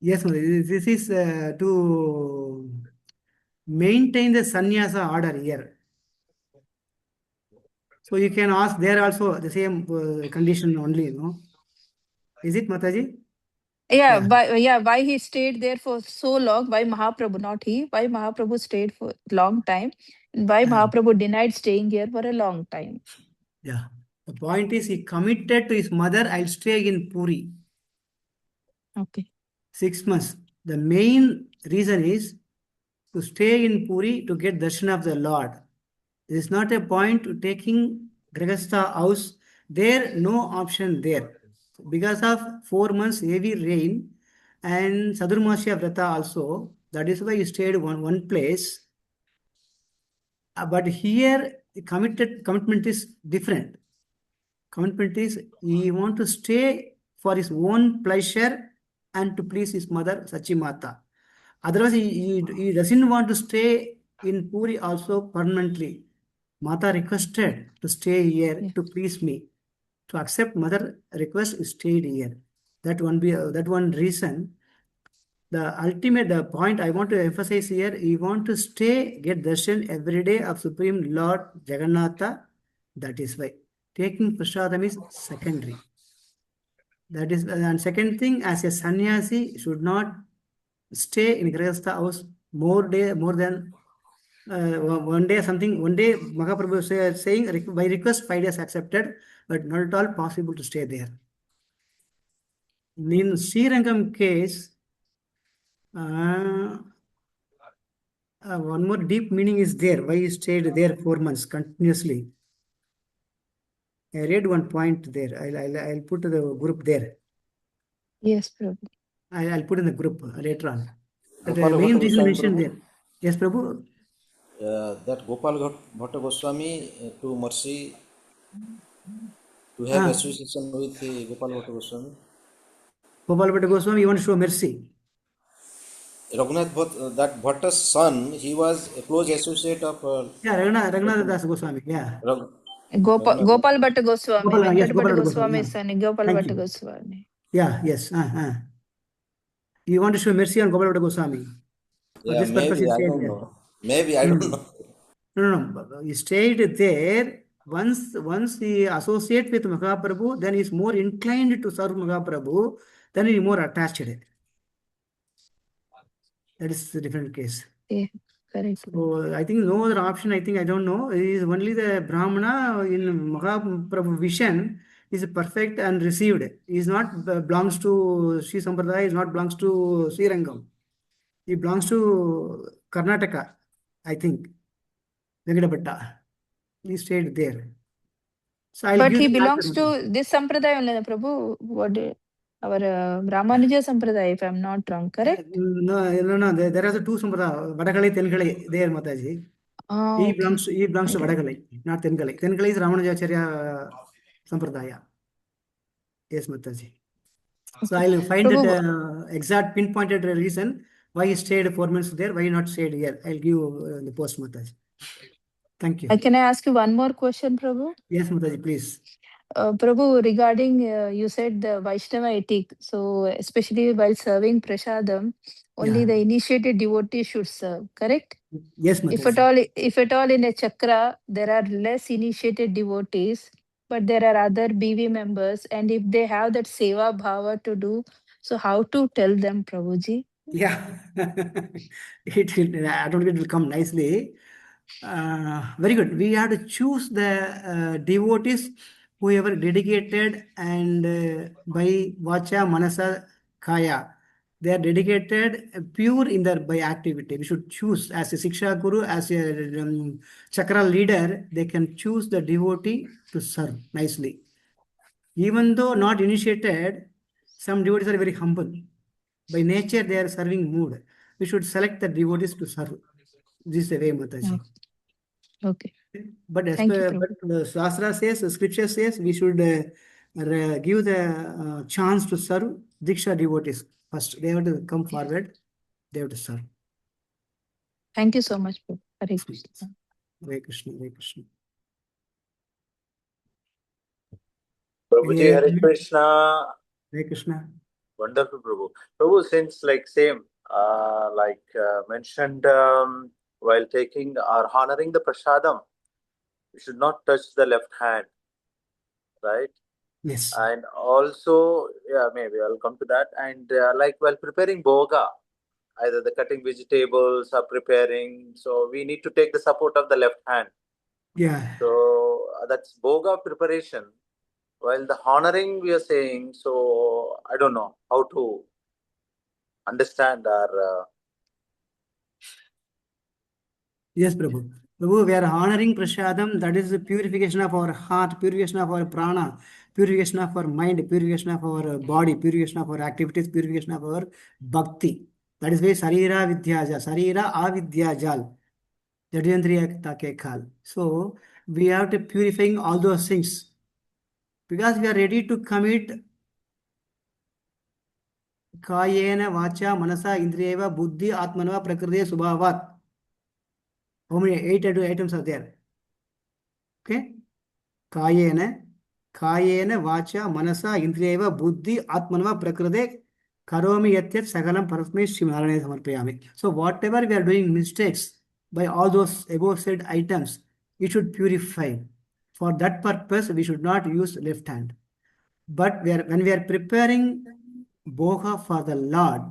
Yes, Mataji. This is to maintain the sannyasa order here. So you can ask there also the same condition only, you know. Is it, Mataji? Yeah, Yeah. why he stayed there for so long? Why Mahaprabhu, not he? Why Mahaprabhu stayed for long time? And why Yeah. Mahaprabhu denied staying here for a long time? Yeah. The point is he committed to his mother, I'll stay in Puri. Okay. 6 months. The main reason is to stay in Puri to get darshan of the Lord. There is not a point to taking Grihastha house. There, no option there. Because of 4 months heavy rain and Sadurmasya Vrata also, that is why he stayed one place. But here, the commitment is different. Commitment is he want to stay for his own pleasure and to please his mother, Sachimata. Otherwise, he doesn't want to stay in Puri also permanently. Mata requested to stay here Yeah. to please me. To accept mother request, stayed here. That one reason. The point I want to emphasize here, you want to stay, get darshan every day of Supreme Lord Jagannatha. That is why. Taking prasadam is secondary. That is, and second thing, as a sannyasi, should not stay in Grihastha house more than one day something. One day Mahaprabhu saying by request 5 days accepted, but not at all possible to stay there. In Srirangam case, one more deep meaning is there. Why he stayed there 4 months continuously? I read one point there. I'll put the group there. Yes, Prabhu. I'll put in the group later on. But the Gopala main Bhatta reason Goswami mentioned Prabhu, there. Yes, Prabhu. that Bhatta Goswami to mercy to have Ah, association with Gopal Bhatta Goswami. Gopal Bhatta Goswami, you want to show mercy. Raghunath Bhatt, that Bhatta's son, he was a close associate of Yeah, Raghunath Das Goswami. Yeah. Raghunath. Gopal Bhatta Goswami, Yes, Venkat Gopal Bhatta Bhatta Goswami. Goswami Yeah. son, Gopal Thank Bhatta you. Goswami. Yeah, yes. You want to show mercy on Gopal Bhatta Goswami. For Yeah, this purpose, maybe, you I stayed don't there. know. Maybe, I don't Hmm. know. No. You stayed there. Once he associate with Mahaprabhu, then he's more inclined to serve Mahaprabhu, then he's more attached. That is a different case. Yeah, correct. So I think no other option. I don't know. It is only the Brahmana in Mahaprabhu vision is perfect and received. He is not belongs to Sri Sampradaya. Is not belongs to Sri Rangam. He belongs to Karnataka. I think Venkatapatta. He stayed there. So I'll But give he the belongs answer. to this sampradaya only, Prabhu. Our Ramanuja sampradaya, if I'm not wrong, correct? No. There are the two Sampradaya, Vadakalai, Tenkalai, there, Mataji. Ah, He okay. belongs I to don't. Vadakalai, not Tenkalai. Tenkalai is Ramanujacharya Sampradaya. Yes, Mataji. So Okay. I'll find that Prabhu, exact pinpointed reason why he stayed 4 months there, why not stayed here. I'll give the post, Mataji. Thank you. can I ask you one more question, Prabhu? Yes, Mataji, please. Prabhu, regarding you said the Vaishnava ethic, so especially while serving prasadam, only Yeah. the initiated devotee should serve, correct? Yes, If at Mataji. all, if at all in a chakra there are less initiated devotees, but there are other BV members, and if they have that seva bhava to do, so how to tell them, Prabhuji? Yeah. I don't think it will come nicely. Very good. We have to choose the devotees whoever dedicated and by vacha, manasa, kaya. They are dedicated, pure in their by activity. We should choose as a Siksha Guru, as a chakra leader, they can choose the devotee to serve nicely. Even though not initiated, some devotees are very humble. By nature, they are serving mood. We should select the devotees to serve. This is the way, Oh, Mataji. okay. But Thank you, Prabhu. the Shastra says, the scripture says, we should give the chance to serve Diksha devotees first. They have to come forward. They have to serve. Thank you so much, Prabhu. Hare Krishna. Hare Krishna, Hare Krishna. Prabhuji, Any other Hare comment? Krishna. Hare Krishna. Wonderful, Prabhu. Prabhu, since like same, mentioned while taking or honoring the prasadam, we should not touch the left hand, right? Yes. And also, yeah, maybe I'll come to that. And like while preparing boga, either the cutting vegetables or preparing, so we need to take the support of the left hand. Yeah. So that's boga preparation. While the honoring we are saying, so I don't know how to understand our. Yes, Prabhu. Prabhu, we are honoring Prasadam. That is the purification of our heart, purification of our prana, purification of our mind, purification of our body, purification of our activities, purification of our bhakti. That is why Sarira Vidyajal, Sarira Avidyajal, Jadendriya Takekal. So we have to purifying all those things because we are ready to commit Kayena, Vacha, Manasa, Indriyeva, Buddhi, Atmanava, Prakriti, Subhavat. How many? 8 items are there. Okay. Kayena, Vacha, Manasa, Indriyeva, Buddhi, Atmanava, Prakrade, Karomi Yatyat, Sagalam, Parasme, Shimarane, Samarpayami. So whatever we are doing mistakes by all those above said items, we should purify. For that purpose, we should not use left hand. But when we are preparing Boga for the Lord,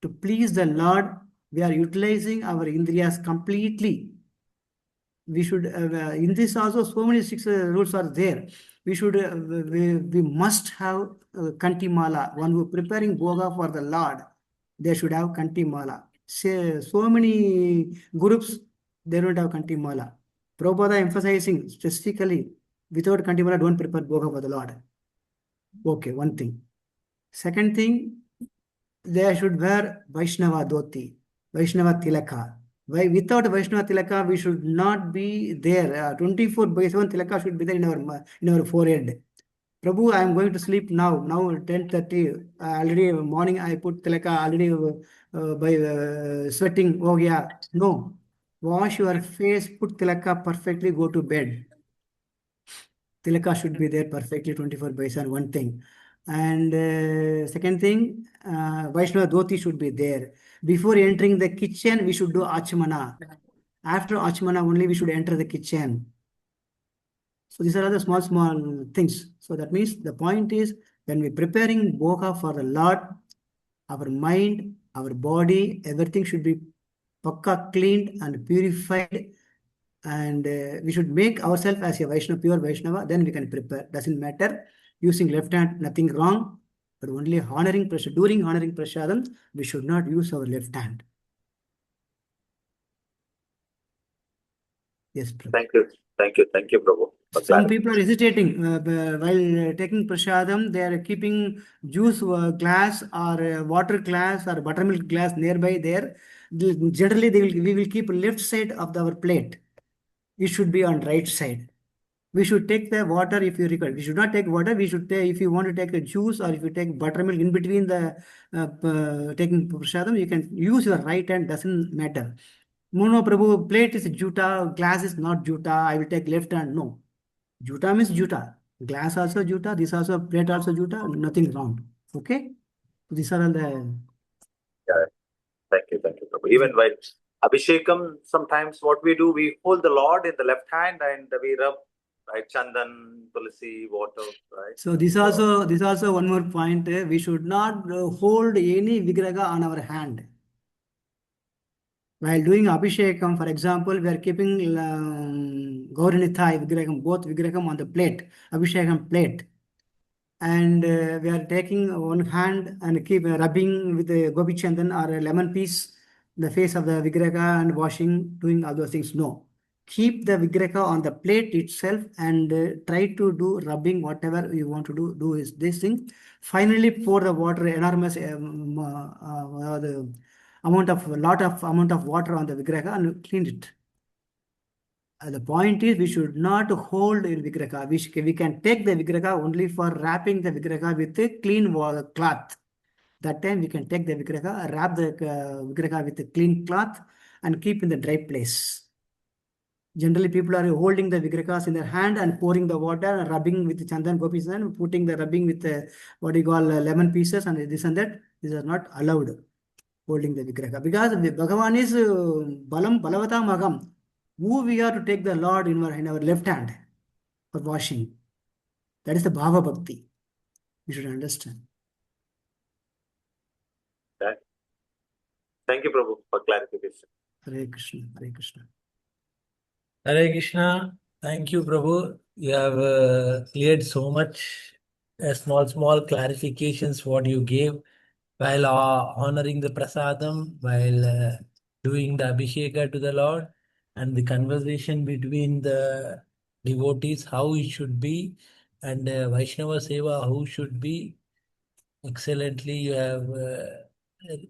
to please the Lord, we are utilizing our Indriyas completely. We should, in this also, so many 6 rules are there. We should, we must have Kantimala. One who preparing Boga for the Lord, they should have Kantimala. So many groups, they don't have Kantimala. Prabhupada emphasizing specifically, without Kantimala, don't prepare Boga for the Lord. Okay, one thing. Second thing, they should wear Vaishnava dhoti, Vaishnava tilaka. Why, without Vaishnava tilaka, we should not be there. 24/7 tilaka should be there in our forehead. Prabhu, I am going to sleep now. Now 10:30. Already morning I put tilaka. Already by sweating. Oh yeah. No. Wash your face. Put tilaka perfectly. Go to bed. Tilaka should be there perfectly 24/7, one thing. And second thing, Vaishnava dhoti should be there. Before entering the kitchen, we should do achmana. After achmana, only we should enter the kitchen. So these are all the small things. So that means the point is, when we're preparing boga for the Lord, our mind, our body, everything should be pakka cleaned and purified, and we should make ourselves as a Vaishnava, pure Vaishnava, then we can prepare. Doesn't matter. Using left hand, nothing wrong, but only honoring prasad. During honoring prasadam, we should not use our left hand. Yes, Prabhu. Thank you, Prabhu. for Some clarity. people are hesitating while taking prasadam. They are keeping juice glass or water glass or buttermilk glass nearby there. Generally, we will keep left side of our plate. It should be on right side. We should take the water if you require. We should not take water. We should take, if you want to take a juice or if you take buttermilk in between the taking prasadam, you can use your right hand, doesn't matter. No, Prabhu, plate is juta, glass is not juta. I will take left hand. No. Juta means juta. Glass also juta, this also plate also juta, nothing wrong. Okay? These are all the. Yeah. Thank you, Prabhu. Even while Abhishekam, sometimes what we do, we hold the Lord in the left hand and we rub, right, chandan, tulsi, water, right? So this also one more point. We should not hold any vigraha on our hand. While doing Abhishekam, for example, we are keeping Gauranithai Vigraham, both Vigraham on the plate, Abhishekam plate. And we are taking one hand and keep rubbing with a gobi chandan or a lemon piece, the face of the Vigraha and washing, doing all those things. No. Keep the Vigraha on the plate itself and try to do rubbing, whatever you want to do is this thing. Finally, pour the water, enormous the amount of water on the Vigraha and clean it. The point is, we should not hold in Vigraha. We can take the Vigraha only for wrapping the Vigraha with a clean cloth. That time we can take the Vigraha, wrap the Vigraha with a clean cloth and keep in the dry place. Generally, people are holding the Vigrahas in their hand and pouring the water and rubbing with the chandan gopis and putting the rubbing with what you call lemon pieces and this and that. These are not allowed, holding the Vigraha. Because Bhagavan is Balam Balavata Magam. Who we are to take the Lord in our left hand for washing. That is the Bhava Bhakti. You should understand. Okay. Thank you, Prabhu, for clarification. Hare Krishna, Hare Krishna. Hare Krishna. Thank you, Prabhu. You have cleared so much small clarifications what you gave while honoring the prasadam, while doing the abhisheka to the Lord, and the conversation between the devotees, how it should be, and Vaishnava Seva, how should be. Excellently, you have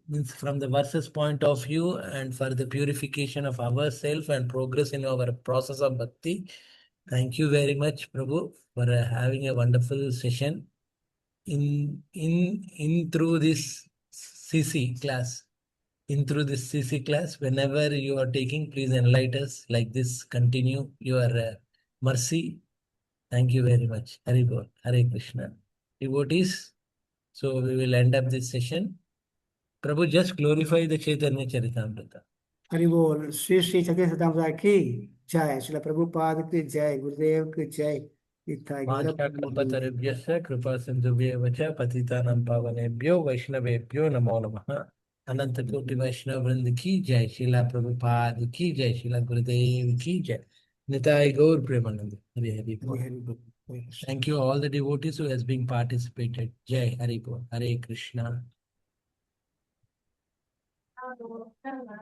means from the verses point of view and for the purification of ourselves and progress in our process of bhakti. Thank you very much, Prabhu, for having a wonderful session in through this CC class. in through this CC class. Whenever you are taking, please enlighten us like this. Continue your mercy. Thank you very much. Hari Bol. Hare Krishna. Devotees, so we will end up this session. Prabhu, just glorify the Chaitanya Charitamrta. Hari बोल। श्री श्री चैतन्य सदाम की जय। श्रील प्रभुपाद की जय। गुरुदेव की जय। नित्याय गौर प्रेमानंद। कल्पतरुभ्यश्च कृपा सिन्धुभ्येव च पतितानां पावनेभ्यो वैष्णवेभ्यो नमो नमः। अनंत कोटि वैष्णव वृंद की जय। शिला प्रभुपाद की जय। शिला गुरुदेव की जय। निताय गौर प्रेमानंद। हरि हरि बोल। हरि बोल। हरे Krishna. Thank you all the devotees who has been participated. Jai Hari Bol. Hare Krishna.